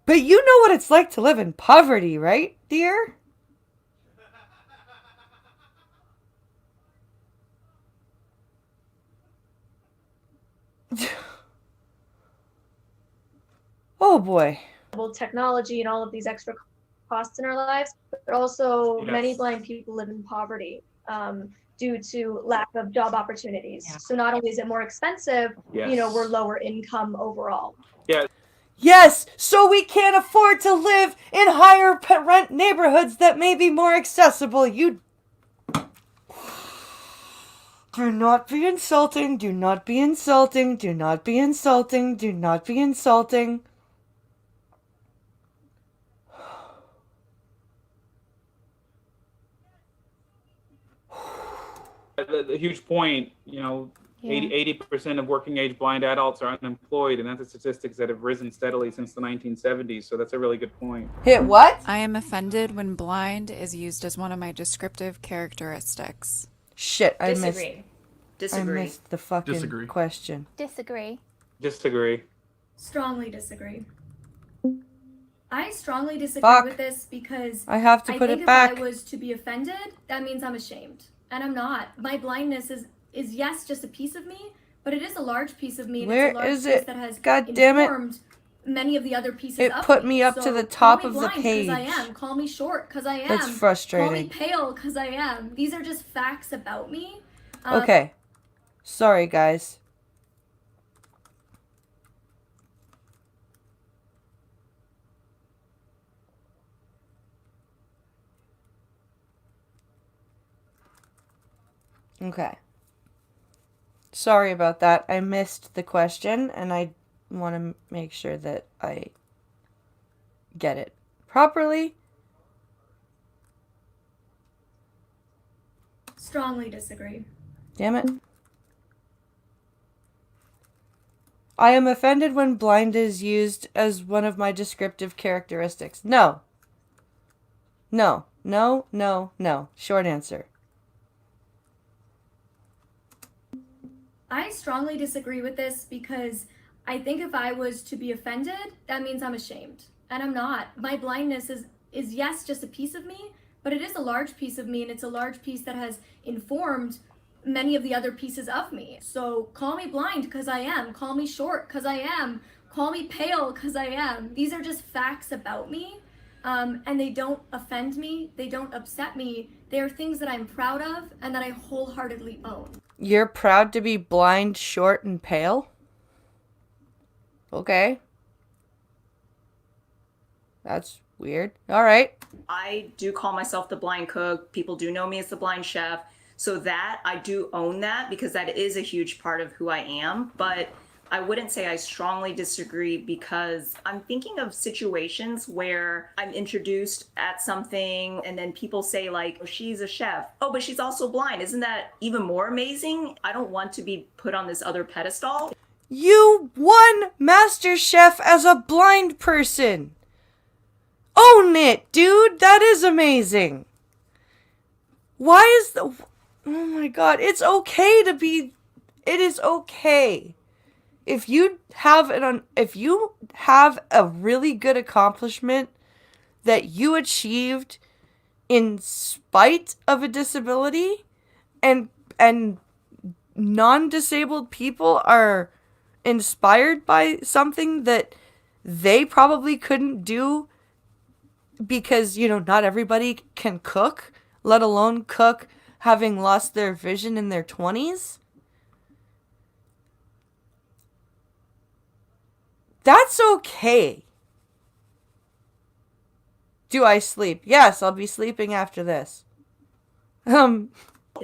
But you know what it's like to live in poverty, right, dear? Oh boy. Technology and all of these extra costs in our lives, but also many blind people live in poverty. due to lack of job opportunities. So not only is it more expensive, you know, Yes. we're lower income overall. Yeah. Yes, so we can't afford to live in higher rent neighborhoods that may be more accessible. You do not be insulting, do not be insulting, do not be insulting, do not be insulting. The huge point, you know, 80% of working age blind adults are unemployed, and that's the statistics that have risen steadily since the 1970s. So that's a really good point. Hit what? I am offended when blind is used as one of my descriptive characteristics. Shit, I Disagree. missed the fucking question. Disagree. Disagree. Strongly disagree. I strongly disagree Fuck. with this because I have to put think it back. if I was to be offended, that means I'm ashamed. And I'm not. My blindness is yes, just a piece of me, but it is a large piece of me. And Where it's a large is piece it? that has God damn it. informed many of the other pieces It of put me up to So the call top me of the blind 'cause page. I am. Call me short because I am. That's Call me frustrating. pale because I am. These are just facts about me. Okay. Sorry, guys. Okay. Sorry about that. I missed the question, and I want to make sure that I get it properly. Strongly disagree. Damn it. I am offended when blind is used as one of my descriptive characteristics. No. No. No, no, no. Short answer. I strongly disagree with this because I think if I was to be offended, that means I'm ashamed. And I'm not. My blindness is yes, just a piece of me, but it is a large piece of me, and it's a large piece that has informed many of the other pieces of me. So call me blind because I am. Call me short because I am. Call me pale because I am. These are just facts about me. And they don't offend me. They don't upset me. They are things that I'm proud of and that I wholeheartedly own. You're proud to be blind, short, and pale? Okay. That's weird. All right. I do call myself the blind cook. People do know me as the blind chef. So that I do own that because that is a huge part of who I am. But I wouldn't say I strongly disagree because I'm thinking of situations where I'm introduced at something and then people say like, oh, she's a chef. Oh, but she's also blind. Isn't that even more amazing? I don't want to be put on this other pedestal. You won MasterChef as a blind person. Own it, dude. That is amazing. Why is the... Oh my god. It's okay to be... It is okay. If you have a really good accomplishment that you achieved in spite of a disability, and non-disabled people are inspired by something that they probably couldn't do because, you know, not everybody can cook, let alone cook having lost their vision in their 20s. That's okay. Do I sleep? Yes, I'll be sleeping after this. In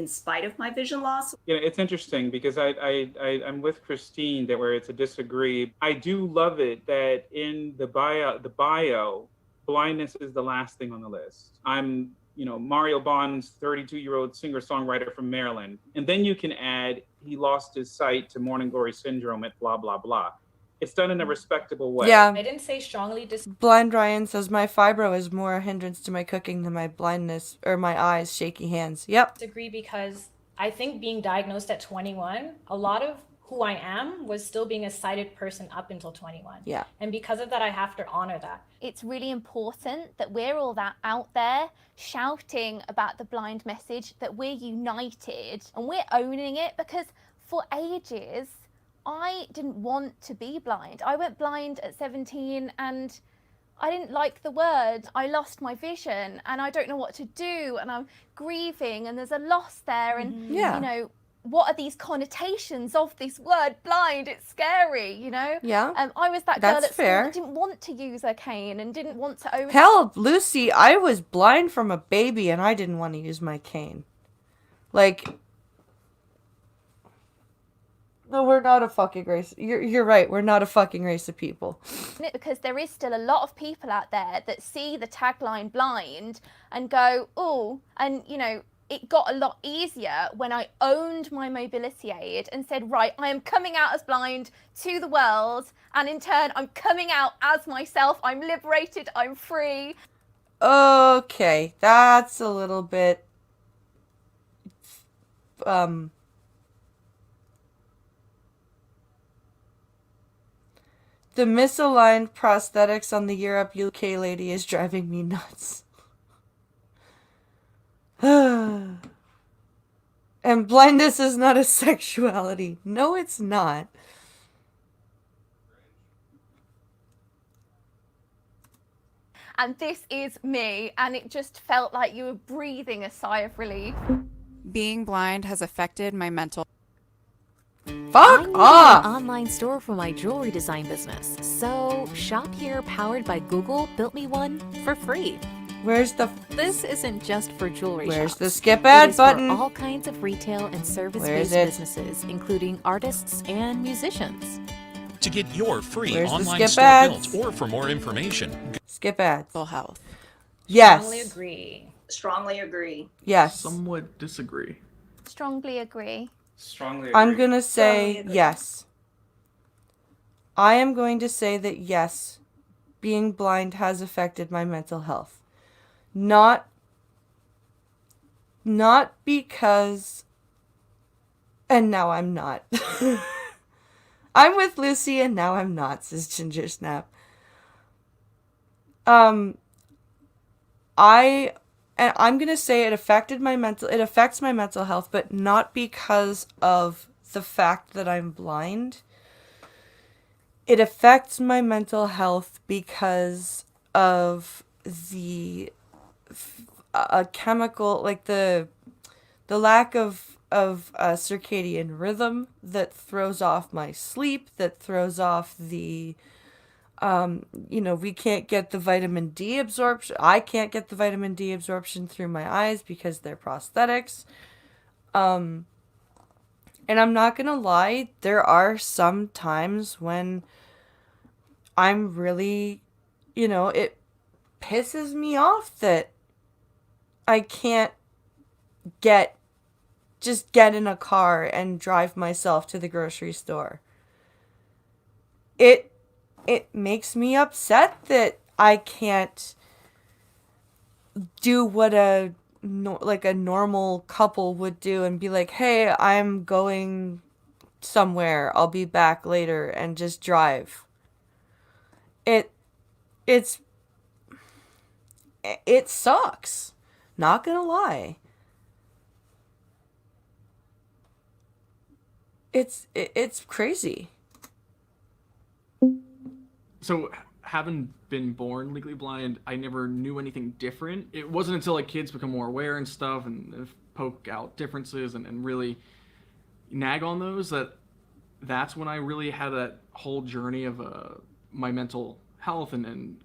spite of my vision loss. You know, it's interesting because I'm with Christine that where it's a disagree. I do love it that in the bio, blindness is the last thing on the list. I'm, you know, Mario Bond's 32-year-old singer-songwriter from Maryland. And then you can add, he lost his sight to morning glory syndrome at blah, blah, blah. It's done in a respectable way. Yeah. I didn't say strongly Blind Ryan says my fibro is more a hindrance to my cooking than my blindness or my eyes, shaky hands. Yep. disagree because I think being diagnosed at 21, a lot of who I am was still being a sighted person up until 21. Yeah. And because of that, I have to honor that. It's really important that we're all that out there shouting about the blind message, that we're united and we're owning it, because for ages, I didn't want to be blind. I went blind at 17 and I didn't like the word. I lost my vision and I don't know what to do and I'm grieving and there's a loss there and, Yeah. you know, what are these connotations of this word blind? It's scary, you know? Yeah. I was that girl That's at school fair. that didn't want to use a cane and didn't want to own. Hell, Lucy, I was blind from a baby and I didn't want to use my cane. Like, no, we're not a fucking race. You're right. We're not a fucking race of people. Because there is still a lot of people out there that see the tagline blind and go, oh, and you know, it got a lot easier when I owned my mobility aid and said, right, I am coming out as blind to the world. And in turn, I'm coming out as myself. I'm liberated. I'm free. Okay, that's a little bit, the misaligned prosthetics on the Europe UK lady is driving me nuts. And blindness is not a sexuality. No, it's not. And this is me. And it just felt like you were breathing a sigh of relief. Being blind has affected my mental. Fuck I need off! an online store for my jewelry design business. So, Shop Here, powered by Google, built me one for free. Where's the... This isn't just for jewelry Where's shops. the skip ad It is button? for all kinds of retail and service-based Where is it? businesses, including artists and musicians. To get your free Where's the online skip store ads? built or for more information, Skip ads. Mental health. Yes. Strongly agree. Strongly agree. Yes. Somewhat disagree. Strongly agree. Strongly agree. I'm gonna say Strongly agree. yes. I am going to say that yes, being blind has affected my mental health. Not because, and now I'm not. I'm with Lucy and now I'm not, says Ginger Snap. I'm gonna say it affects my mental health, but not because of the fact that I'm blind. It affects my mental health because of the chemical, like the lack of circadian rhythm that throws off my sleep, that throws off the we can't get the vitamin D absorption. I can't get the vitamin D absorption through my eyes because they're prosthetics. And I'm not gonna lie, there are some times when I'm really, it pisses me off that I can't just get in a car and drive myself to the grocery store. It makes me upset that I can't do what a normal couple would do and be like, hey, I'm going somewhere, I'll be back later, and just drive. It sucks. Not gonna lie. It's crazy. So, having been born legally blind, I never knew anything different. It wasn't until like kids become more aware and stuff and poke out differences and really nag on those that's when I really had that whole journey of my mental health and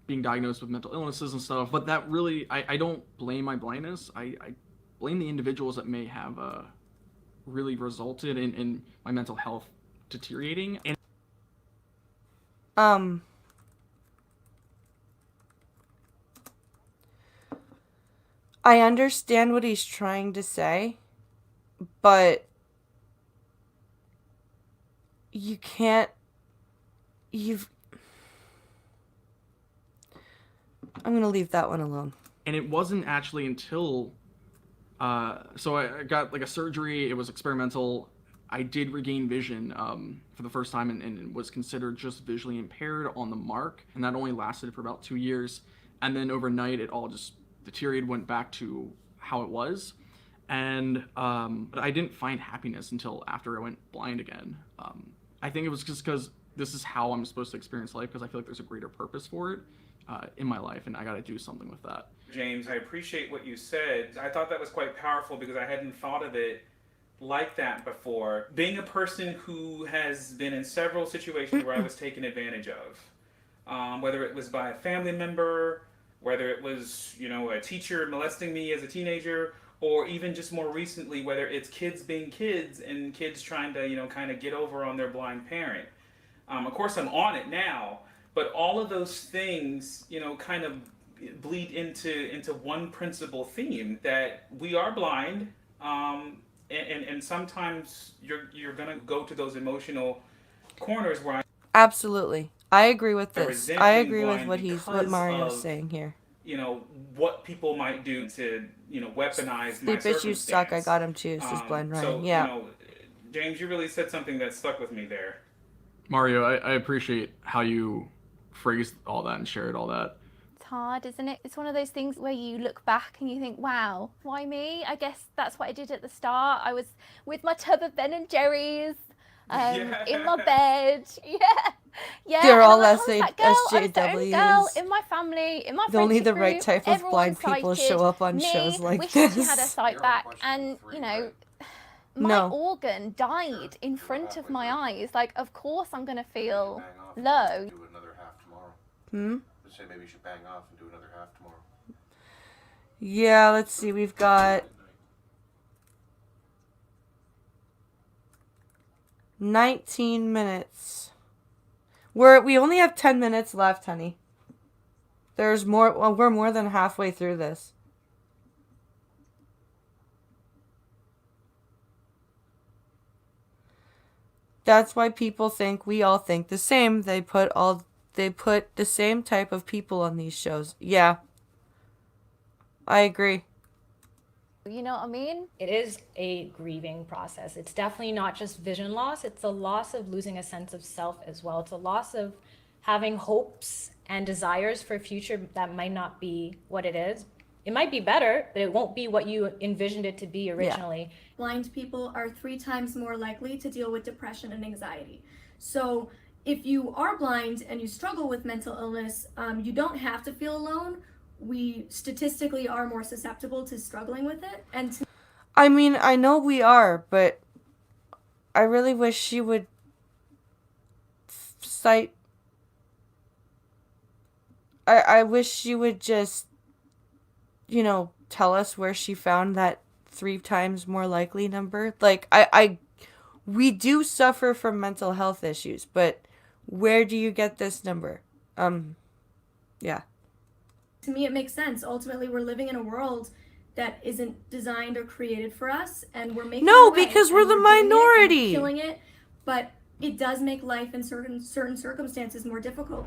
being diagnosed with mental illnesses and stuff. But that really, I don't blame my blindness. I blame the individuals that may have really resulted in my mental health deteriorating. And I understand what he's trying to say, but you can't, I'm going to leave that one alone. And it wasn't actually until, so I got like a surgery, it was experimental. I did regain vision for the first time and was considered just visually impaired on the mark. And that only lasted for about 2 years. And then overnight, it all just deteriorated, went back to how it was. And but I didn't find happiness until after I went blind again. I think it was just because this is how I'm supposed to experience life, because I feel like there's a greater purpose for it. in my life, and I got to do something with that. James, I appreciate what you said. I thought that was quite powerful because I hadn't thought of it like that before. Being a person who has been in several situations where I was taken advantage of, whether it was by a family member, whether it was, a teacher molesting me as a teenager, or even just more recently, whether it's kids being kids and kids trying to, kind of get over on their blind parent. Of course, I'm on it now, but all of those things, kind of bleed into one principal theme, that we are blind, and sometimes you're gonna go to those emotional corners where Absolutely. I agree with this. resent I being agree with blind what Mario's of, saying here. what people might do to, weaponize my Sleep issues suck. I circumstance. got him too, says Blind Ryan. So, Yeah. James, you really said something that stuck with me there. Mario, I appreciate how you phrased all that and shared all that. It's hard, isn't it? It's one of those things where you look back and you think, wow, why me? I guess that's what I did at the start. I was with my tub of Ben and Jerry's, in my bed. Yeah. They're and all I'm like, I was that girl, I was the only girl SJWs. in my family, in my Only friendship the right group, type of everyone blind people sighted. show up on Me shows like wishing she this. had her sight back, and my No. organ died in front of my eyes. Like, of course I'm gonna feel low. Do another half tomorrow. Hmm? Let's say maybe you should bang off and do another half tomorrow. Yeah, let's see. We've got 19 minutes. We only have 10 minutes left, honey. There's more. Well, we're more than halfway through this. That's why people think we all think the same. They put the same type of people on these shows. Yeah. I agree. You know what I mean? It is a grieving process. It's definitely not just vision loss, it's a loss of losing a sense of self as well. It's a loss of having hopes and desires for a future that might not be what it is. It might be better, but it won't be what you envisioned it to be originally. Blind people are 3 times more likely to deal with depression and anxiety. So if you are blind and you struggle with mental illness, you don't have to feel alone. We statistically are more susceptible to struggling with it. And I mean, I know we are, but I really wish she would cite. I wish she would just, tell us where she found that 3 times more likely number. Like, we do suffer from mental health issues, but where do you get this number? Yeah. to me, it makes sense. Ultimately, we're living in a world that isn't designed or created for us, and we're making No, it way, because and we're the doing it and minority. killing it, but it does make life in certain circumstances more difficult.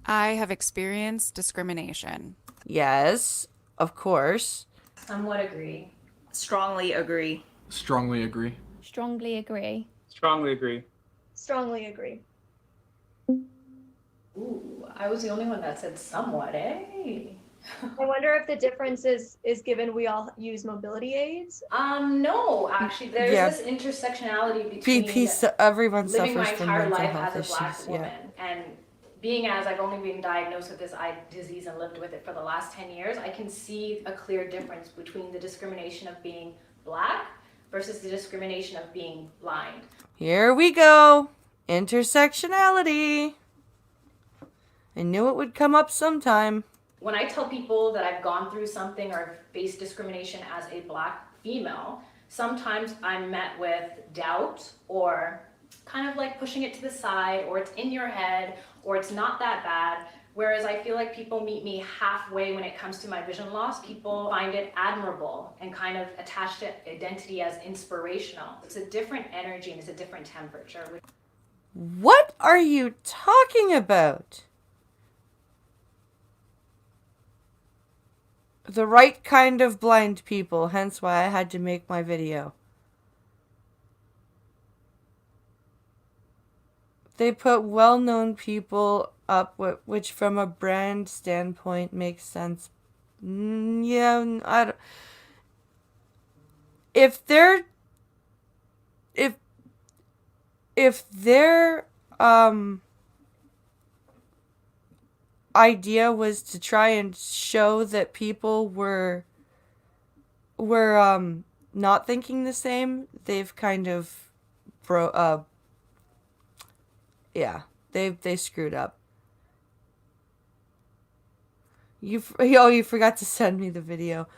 I have experienced discrimination. Yes, of course. Somewhat agree. Strongly agree. Strongly agree. Strongly agree. Strongly agree. Strongly agree. Ooh, I was the only one that said somewhat, eh? I wonder if the difference is given we all use mobility aids. No, actually, there's Yeah. this intersectionality between Everyone living my suffers from entire mental life health as a black issues. woman Yeah. and being as I've only been diagnosed with this eye disease and lived with it for the last 10 years, I can see a clear difference between the discrimination of being black versus the discrimination of being blind. Here we go. Intersectionality. I knew it would come up sometime. When I tell people that I've gone through something or faced discrimination as a black female, sometimes I'm met with doubt or kind of like pushing it to the side, or it's in your head, or it's not that bad. Whereas I feel like people meet me halfway when it comes to my vision loss. People find it admirable and kind of attach to identity as inspirational. It's a different energy and it's a different temperature. What are you talking about? The right kind of blind people, hence why I had to make my video. They put well-known people up, which from a brand standpoint makes sense. Yeah, I don't... If they're idea was to try and show that people were not thinking the same, they've kind of they screwed up. You forgot to send me the video.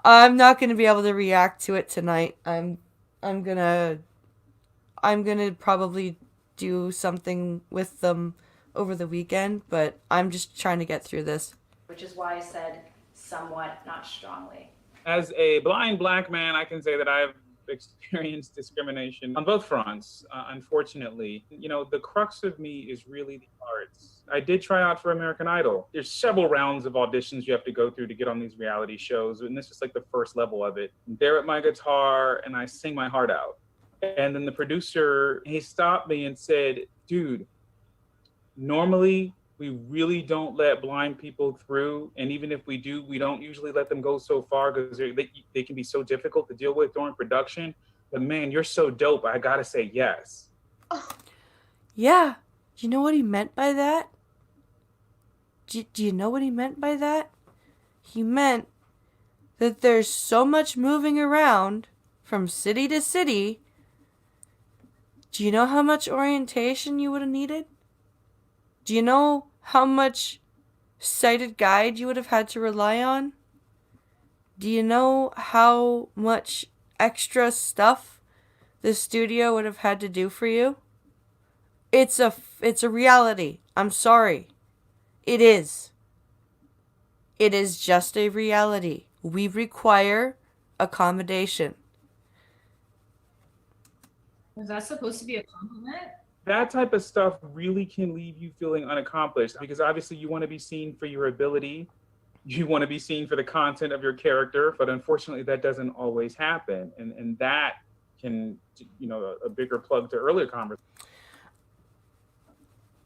I'm not going to be able to react to it tonight. I'm going to probably do something with them over the weekend, but I'm just trying to get through this. Which is why I said somewhat, not strongly. As a blind Black man, I can say that I've experienced discrimination on both fronts, unfortunately. You know, the crux of me is really the arts. I did try out for American Idol. There's several rounds of auditions you have to go through to get on these reality shows, and this is like the first level of it. I'm there at my guitar, and I sing my heart out. And then the producer, he stopped me and said, dude, normally we really don't let blind people through. And even if we do, we don't usually let them go so far because they can be so difficult to deal with during production. But man, you're so dope. I gotta say yes. Yeah. Do you know what he meant by that? Do you know what he meant by that? He meant that there's so much moving around from city to city. Do you know how much orientation you would have needed? Do you know how much sighted guide you would have had to rely on? Do you know how much extra stuff the studio would have had to do for you? It's a reality. I'm sorry. It is. It is just a reality. We require accommodation. Was that supposed to be a compliment? That type of stuff really can leave you feeling unaccomplished because obviously you want to be seen for your ability. You want to be seen for the content of your character, but unfortunately that doesn't always happen. And that can, you know, a bigger plug to earlier conversation.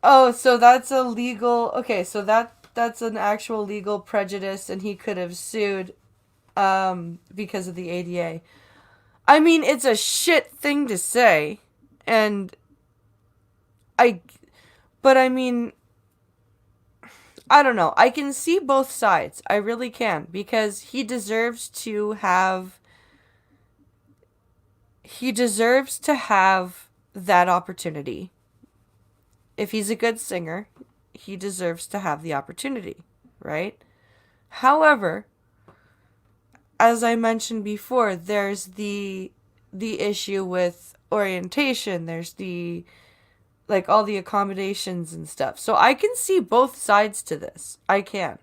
Oh, so that's a legal, okay, so that's an actual legal prejudice and he could have sued because of the ADA. I mean, it's a shit thing to say, but I mean, I don't know. I can see both sides. I really can, because he deserves to have that opportunity. If he's a good singer, he deserves to have the opportunity, right? However, as I mentioned before, there's the issue with orientation. There's all the accommodations and stuff. So I can see both sides to this. I can.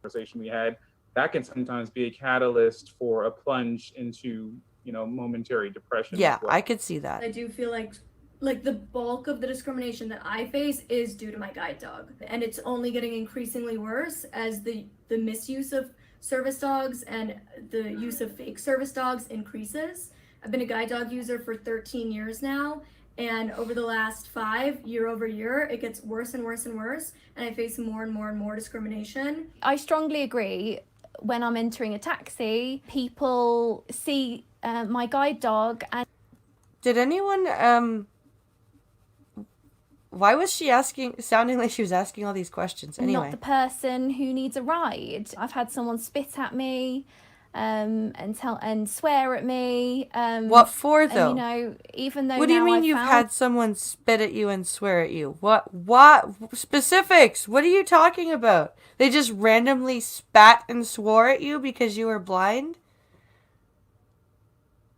Conversation we had, that can sometimes be a catalyst for a plunge into, you know, momentary depression. Yeah, as well. I could see that. I do feel like the bulk of the discrimination that I face is due to my guide dog. And it's only getting increasingly worse as the misuse of service dogs and the use of fake service dogs increases. I've been a guide dog user for 13 years now, and over the last 5, year over year, it gets worse and worse and worse, and I face more and more and more discrimination. I strongly agree. When I'm entering a taxi, people see my guide dog and... Did anyone, why was she sounding like she was asking all these questions anyway? Not the person who needs a ride. I've had someone spit at me and swear at me. What for, though? And, you know, even though what do you mean you've had someone spit at you and swear at you? What specifics? What are you talking about? They just randomly spat and swore at you because you were blind?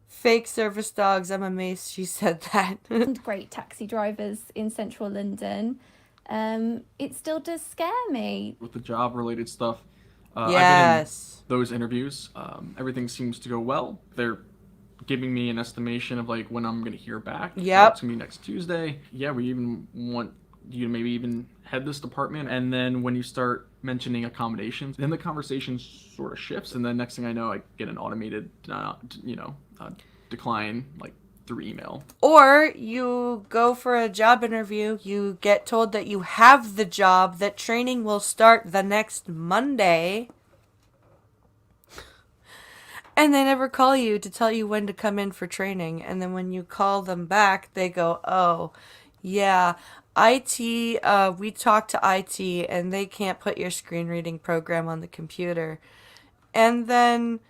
Fake service dogs, I'm amazed she said that. And great taxi drivers in central London. It still does scare me. With the job related stuff, yes. I've been in those interviews. Everything seems to go well. They're giving me an estimation of like when I'm going to hear back. Yep. It's going to be next Tuesday. Yeah, we even want you to maybe even head this department. And then when you start mentioning accommodations, then the conversation sort of shifts. And then next thing I know, I get an automated, decline like through email. Or you go for a job interview, you get told that you have the job, that training will start the next Monday, and they never call you to tell you when to come in for training. And then when you call them back, they go, oh, yeah, IT, we talked to IT, and they can't put your screen reading program on the computer. And then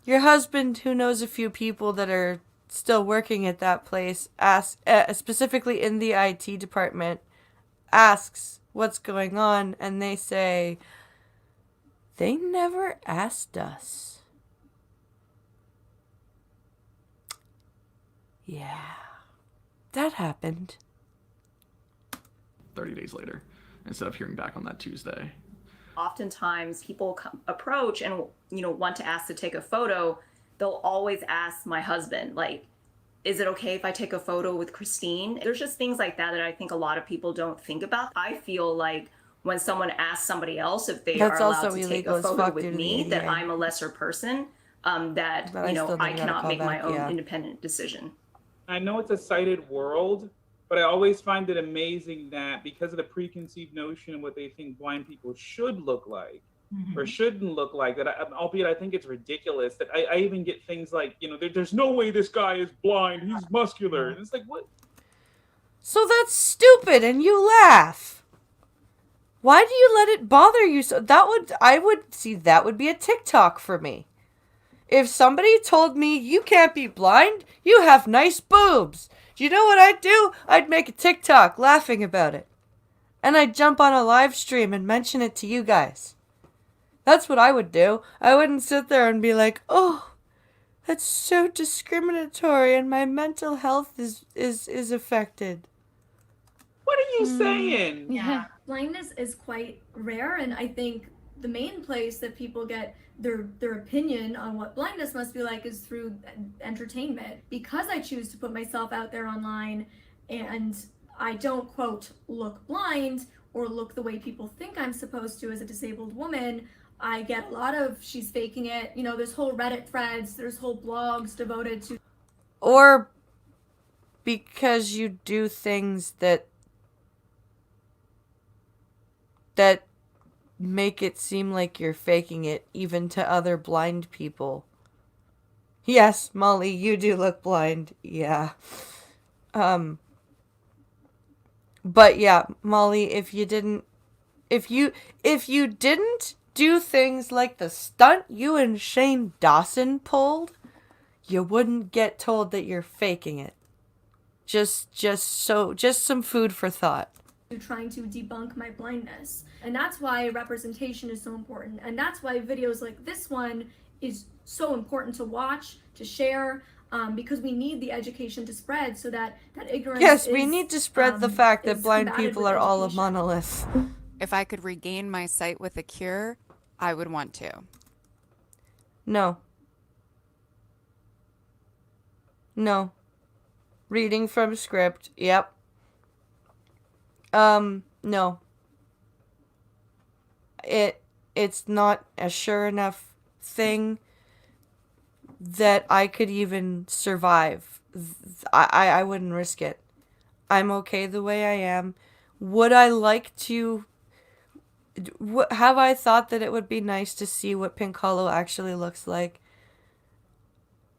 your husband, who knows a few people that are still working at that place, asks, specifically in the IT department, asks what's going on, and they say, they never asked us. Yeah, that happened. 30 days later, instead of hearing back on that Tuesday. Oftentimes people approach and, want to ask to take a photo. They'll always ask my husband, like, is it okay if I take a photo with Christine? There's just things like that I think a lot of people don't think about. I feel like when someone asks somebody else if they are allowed to take a photo with me, that I'm a lesser person, that, I cannot make my own independent decision. I know it's a sighted world, but I always find it amazing that because of the preconceived notion of what they think blind people should look like, or shouldn't look like, that albeit I think it's ridiculous, that I even get things like, there's no way this guy is blind, he's muscular. And it's like, what? So that's stupid, and you laugh. Why do you let it bother you? So that would be a TikTok for me. If somebody told me, you can't be blind, you have nice boobs, do you know what I'd do? I'd make a TikTok laughing about it. And I'd jump on a live stream and mention it to you guys. That's what I would do. I wouldn't sit there and be like, oh, that's so discriminatory and my mental health is affected. What are you saying? Yeah. Blindness is quite rare, and I think the main place that people get their opinion on what blindness must be like is through entertainment. Because I choose to put myself out there online and I don't, quote, look blind or look the way people think I'm supposed to as a disabled woman, I get a lot of she's faking it. There's whole Reddit threads, there's whole blogs devoted to. Or because you do things that make it seem like you're faking it, even to other blind people. Yes, Molly, you do look blind. Yeah. But yeah, Molly, if you didn't do things like the stunt you and Shane Dawson pulled, you wouldn't get told that you're faking it. Just some food for thought. Trying to debunk my blindness. And that's why representation is so important. And that's why videos like this one is so important to watch, to share, because we need the education to spread so that ignorance Yes, we need to spread the fact that blind people are all a education. monolith. If I could regain my sight with a cure, I would want to. No. Reading from script. Yep. No. It's not a sure enough thing that I could even survive. I wouldn't risk it. I'm okay the way I am. Would I like to... Have I thought that it would be nice to see what Pink Hollow actually looks like?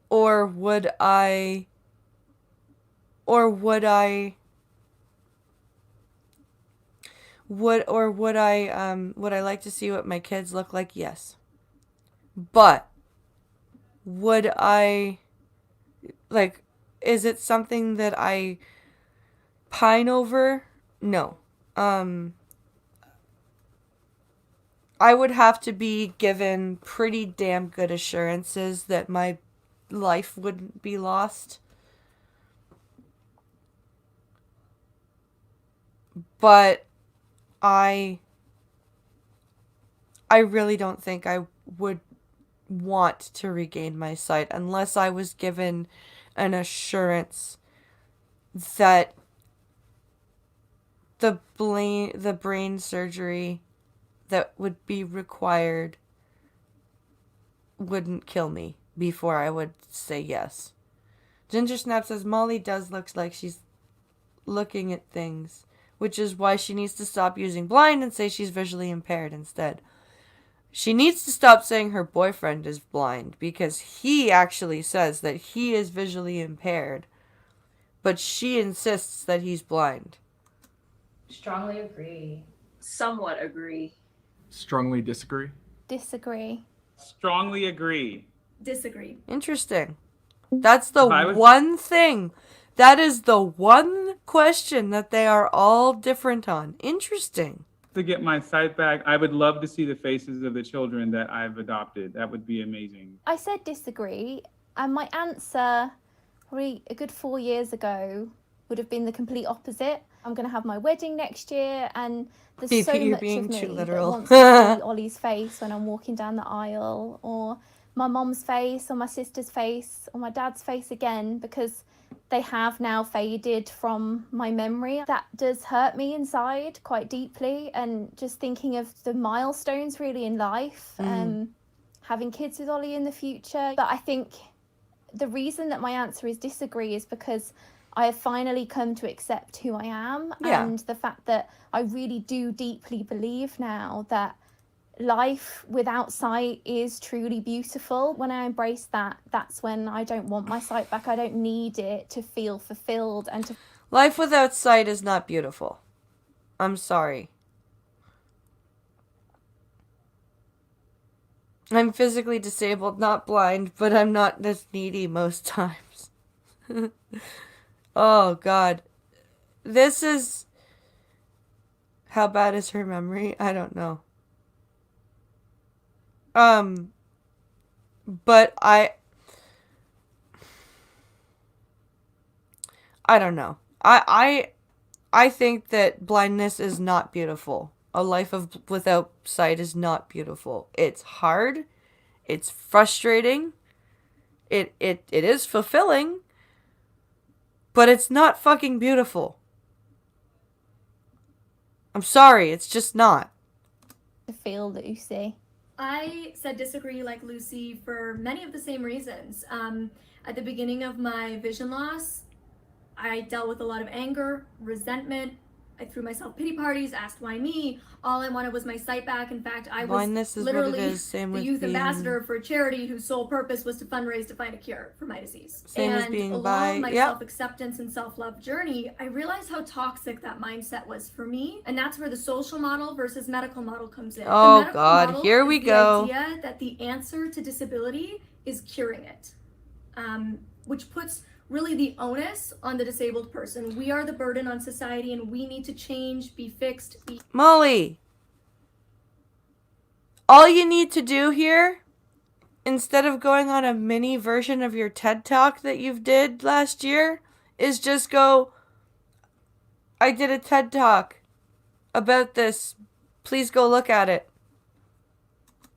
Or would I like to see what my kids look like? Yes. But would I, like, is it something that I pine over? No. I would have to be given pretty damn good assurances that my life wouldn't be lost. But I really don't think I would want to regain my sight unless I was given an assurance that the brain surgery that would be required wouldn't kill me before I would say yes. Ginger Snap says Molly does look like she's looking at things, which is why she needs to stop using blind and say she's visually impaired instead. She needs to stop saying her boyfriend is blind because he actually says that he is visually impaired, but she insists that he's blind. Strongly agree. Somewhat agree. Strongly disagree. Disagree. Strongly agree. Disagree. Interesting. That's the If I was- one thing. That is the one question that they are all different on. Interesting. To get my sight back, I would love to see the faces of the children that I've adopted. That would be amazing. I said disagree, and my answer, probably a good 4 years ago, would have been the complete opposite. I'm going to have my wedding next year, and there's Phoebe, so you're much being of me too that literal. wants to see Ollie's face when I'm walking down the aisle, or my mom's face, or my sister's face, or my dad's face again, because they have now faded from my memory. That does hurt me inside quite deeply, and just thinking of the milestones really in life, having kids with Ollie in the future. But I think the reason that my answer is disagree is because I have finally come to accept who I am, and the fact that I really do deeply believe now that life without sight is truly beautiful. When I embrace that, that's when I don't want my sight back. I don't need it to feel fulfilled and to... Life without sight is not beautiful. I'm sorry. I'm physically disabled, not blind, but I'm not this needy most times. Oh, God. This is... How bad is her memory? I don't know. But I don't know. I think that blindness is not beautiful. A life without sight is not beautiful. It's hard. It's frustrating. It is fulfilling. But it's not fucking beautiful. I'm sorry, it's just not. to feel Lucy. I said disagree like Lucy for many of the same reasons. At the beginning of my vision loss, I dealt with a lot of anger, resentment. I threw myself pity parties, asked why me. All I wanted was my sight back. In fact, I was Blindness is what it literally is. Same the with youth being- ambassador for a charity whose sole purpose was to fundraise to find a cure for my disease. Same as and being along bi- my yep. self-acceptance and self-love journey, I realized how toxic that mindset was for me. And that's where the social model versus medical model comes in. The Oh, medical God, model here is we the go. idea that the answer to disability is curing it, which puts really the onus on the disabled person. We are the burden on society, and we need to change, be fixed, be... Molly, all you need to do here, instead of going on a mini version of your TED Talk that you've did last year, is just go, I did a TED Talk about this. Please go look at it.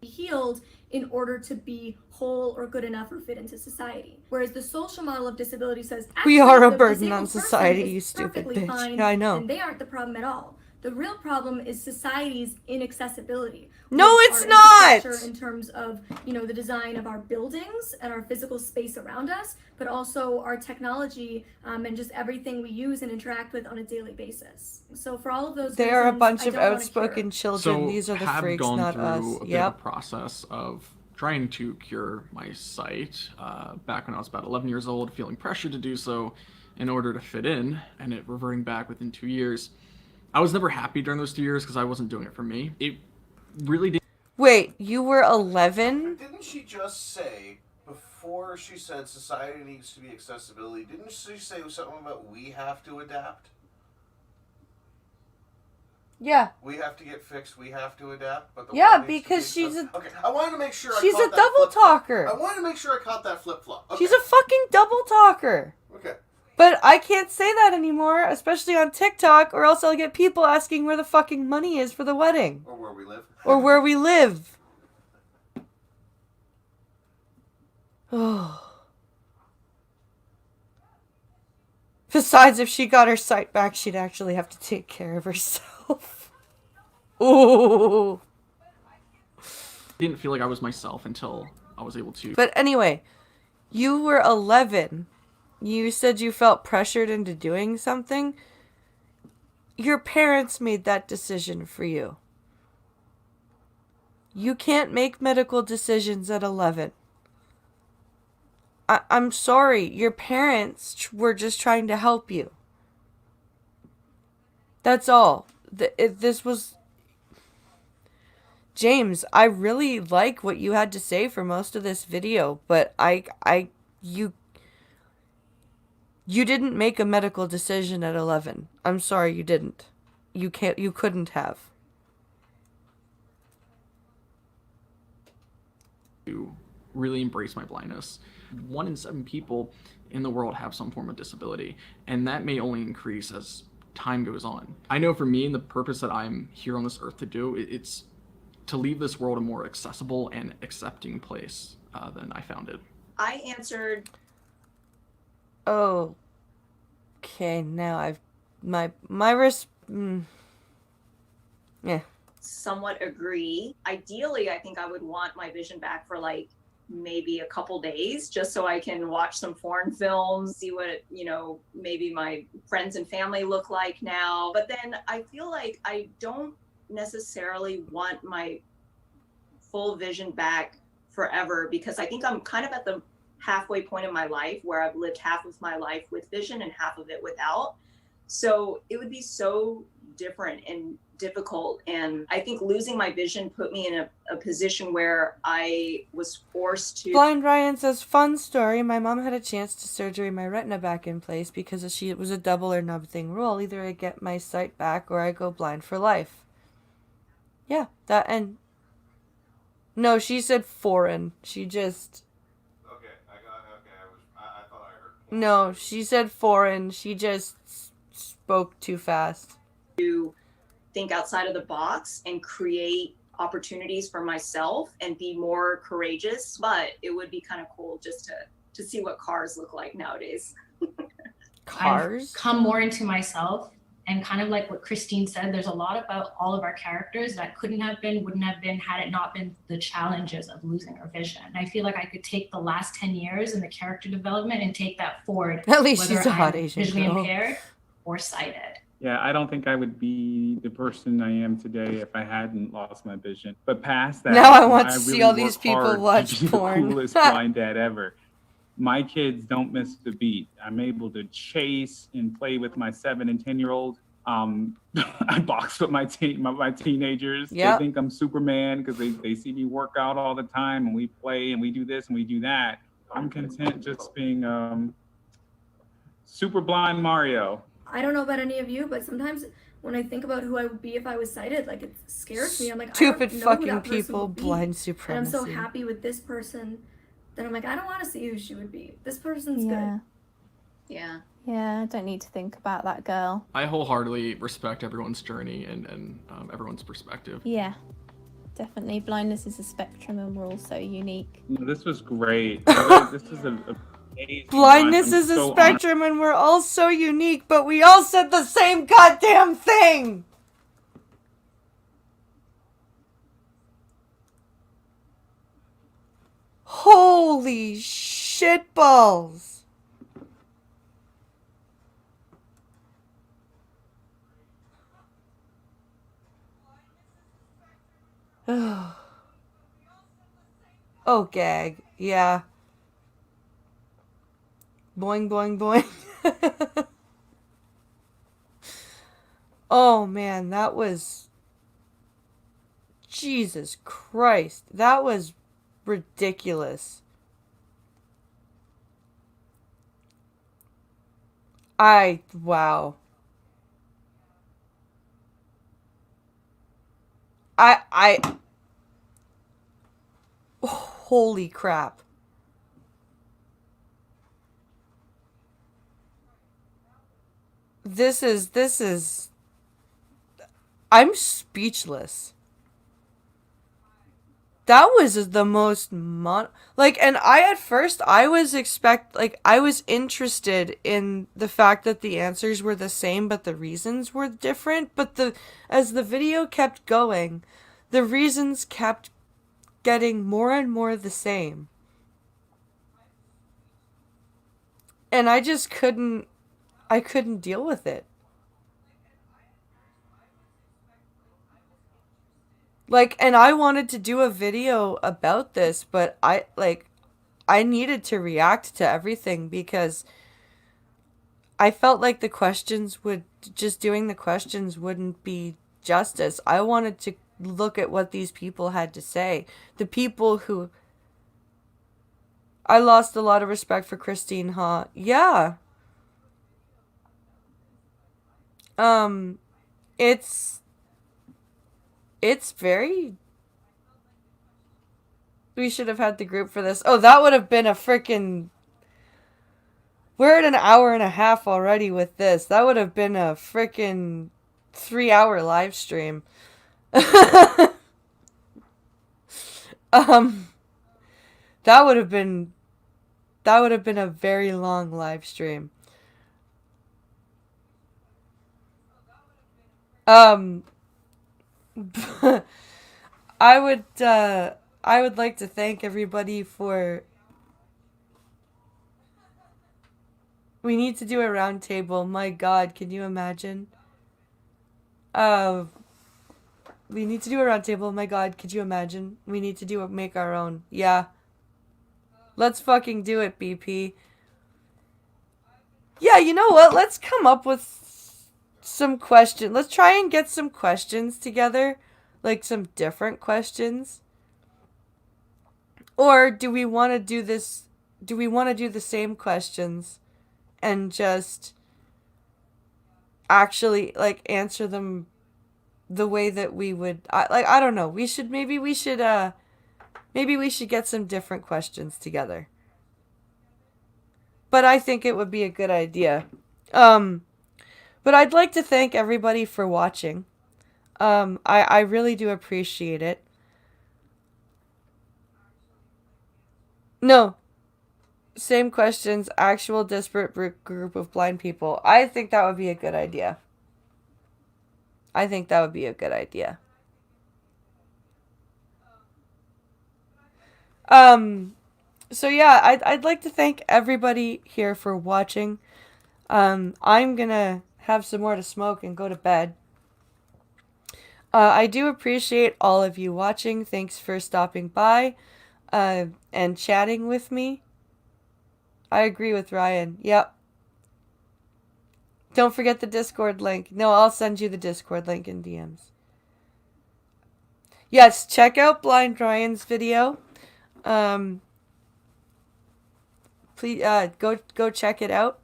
healed in order to be whole or good enough or fit into society. Whereas the social model of disability says We actually, are a the burden on disabled person society, is you stupid perfectly bitch. fine, Yeah, I know. And they aren't the problem at all. The real problem is society's inaccessibility. No, with it's our not! infrastructure in terms of, the design of our buildings and our physical space around us, but also our technology and just everything we use and interact with on a daily basis. So for all of those They are a reasons, bunch I of don't want a outspoken cure. children. So These are the have freaks, gone not through us. a bit of a Yep. process of trying to cure my sight back when I was about 11 years old, feeling pressure to do so in order to fit in, and it reverting back within 2 years. I was never happy during those 2 years because I wasn't doing it for me. It really did. Wait, you were 11? Didn't she just say, before she said society needs to be accessibility, didn't she say something about we have to adapt? Yeah. We have to get fixed, we have to adapt? But the Yeah, world needs to because be she's access- a... Okay, I wanted to make sure I She's caught a that double flip-flop. talker. I wanted to make sure I caught that flip-flop. Okay. She's a fucking double talker. Okay. But I can't say that anymore, especially on TikTok, or else I'll get people asking where the fucking money is for the wedding. Or where we live. Or where we live. Oh. Besides, if she got her sight back, she'd actually have to take care of herself. Ooh. Didn't feel like I was myself until I was able to. But anyway, you were 11. You said you felt pressured into doing something. Your parents made that decision for you. You can't make medical decisions at 11. I'm sorry, your parents were just trying to help you. That's all. This was... James, I really like what you had to say for most of this video, but you didn't make a medical decision at 11. I'm sorry, you didn't. You couldn't have. To really embrace my blindness. 1 in 7 people in the world have some form of disability, and that may only increase as time goes on. I know for me, and the purpose that I'm here on this earth to do, it's to leave this world a more accessible and accepting place than I found it. I answered. Oh. Okay, now I've yeah. Somewhat agree. Ideally, I think I would want my vision back for like maybe a couple days, just so I can watch some foreign films, see what, maybe my friends and family look like now. But then I feel like I don't necessarily want my full vision back forever, because I think I'm kind of at the halfway point in my life where I've lived half of my life with vision and half of it without. So it would be so different and difficult. And I think losing my vision put me in a position where I was forced to... Blind Ryan says, fun story. My mom had a chance to surgery my retina back in place because it was a double or nothing rule. Either I get my sight back or I go blind for life. Yeah, no, she said foreign. She just... I thought I heard. No, she said foreign. She just spoke too fast. To think outside of the box and create opportunities for myself and be more courageous. But it would be kind of cool just to see what cars look like nowadays. Cars? I've come more into myself, and kind of like what Christine said, there's a lot about all of our characters that wouldn't have been had it not been the challenges of losing our vision. And I feel like I could take the last 10 years in the character development and take that forward. At least whether she's a hot I'm Asian visually girl. impaired or sighted. Yeah, I don't think I would be the person I am today if I hadn't lost my vision. But past that, Now I want to see really all these work people hard watch to be porn. the coolest blind dad ever. My kids don't miss the beat. I'm able to chase and play with my 7 and 10-year-old. I box with my teenagers. Yep. They think I'm Superman because they see me work out all the time, and we play and we do this and we do that. I'm content just being super blind Mario. I don't know about any of you, but sometimes when I think about who I would be if I was sighted, like it scares me. I'm like, Stupid I don't know who fucking that person people, would be. blind And supremacy. I'm so happy with this person that I'm like, I don't want to see who she would be. This person's good. Yeah. Yeah, I don't need to think about that girl. I wholeheartedly respect everyone's journey and everyone's perspective. Yeah, definitely. Blindness is a spectrum and we're all so unique. No, this was great. This is a amazing Blindness one. I'm is a so spectrum and we're all so unique, but we all said the same goddamn thing! Holy shitballs! Oh, gag. Yeah. Boing, boing, boing. Oh, man, that was... Jesus Christ. That was ridiculous. Wow. Holy crap. This is... I'm speechless. That was the most and at first I was I was interested in the fact that the answers were the same but the reasons were different, but as the video kept going, the reasons kept getting more and more the same. And I just couldn't deal with it. And I wanted to do a video about this, but I needed to react to everything because I felt like the questions would just doing the questions wouldn't be justice. I wanted to look at what these people had to say. The people who... I lost a lot of respect for Christine Ha. Yeah. It's very... We should have had the group for this. Oh, that would have been a freaking... We're at an hour and a half already with this. That would have been a freaking 3-hour live stream. That would have been a very long live stream. I would like to thank everybody for... We need to do a round table. My God, can you imagine? We need to do a round table. My God, could you imagine? We need to make our own. Yeah. Let's fucking do it, BP. Yeah, you know what? Let's come up with some questions. Let's try and get some questions together. Like some different questions. Or do we want to do this? Do we want to do the same questions and just actually like answer them the way that we would? I don't know. Maybe we should get some different questions together. But I think it would be a good idea. But I'd like to thank everybody for watching. I really do appreciate it. No. Same questions, actual disparate group of blind people. I think that would be a good idea. So yeah, I'd like to thank everybody here for watching. I'm gonna have some more to smoke and go to bed. I do appreciate all of you watching. Thanks for stopping by, and chatting with me. I agree with Ryan. Yep. Don't forget the Discord link. No, I'll send you the Discord link in DMs. Yes, check out Blind Ryan's video. Please go check it out.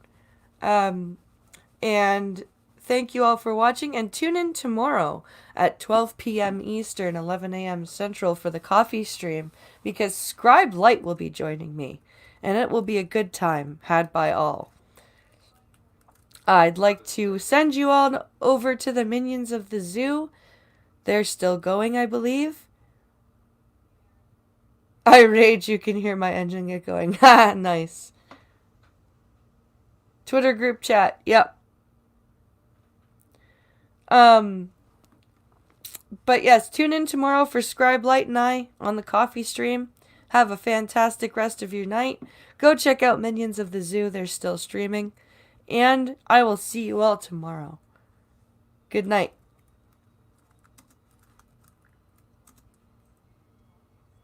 And thank you all for watching, and tune in tomorrow at 12 p.m. Eastern, 11 a.m. Central for the coffee stream, because Scribe Light will be joining me, and it will be a good time had by all. I'd like to send you all over to the Minions of the Zoo. They're still going, I believe. I rage, you can hear my engine get going. Ha, nice. Twitter group chat, yep. But yes, tune in tomorrow for Scribe Light and I on the coffee stream. Have a fantastic rest of your night. Go check out Minions of the Zoo, they're still streaming. And I will see you all tomorrow. Good night.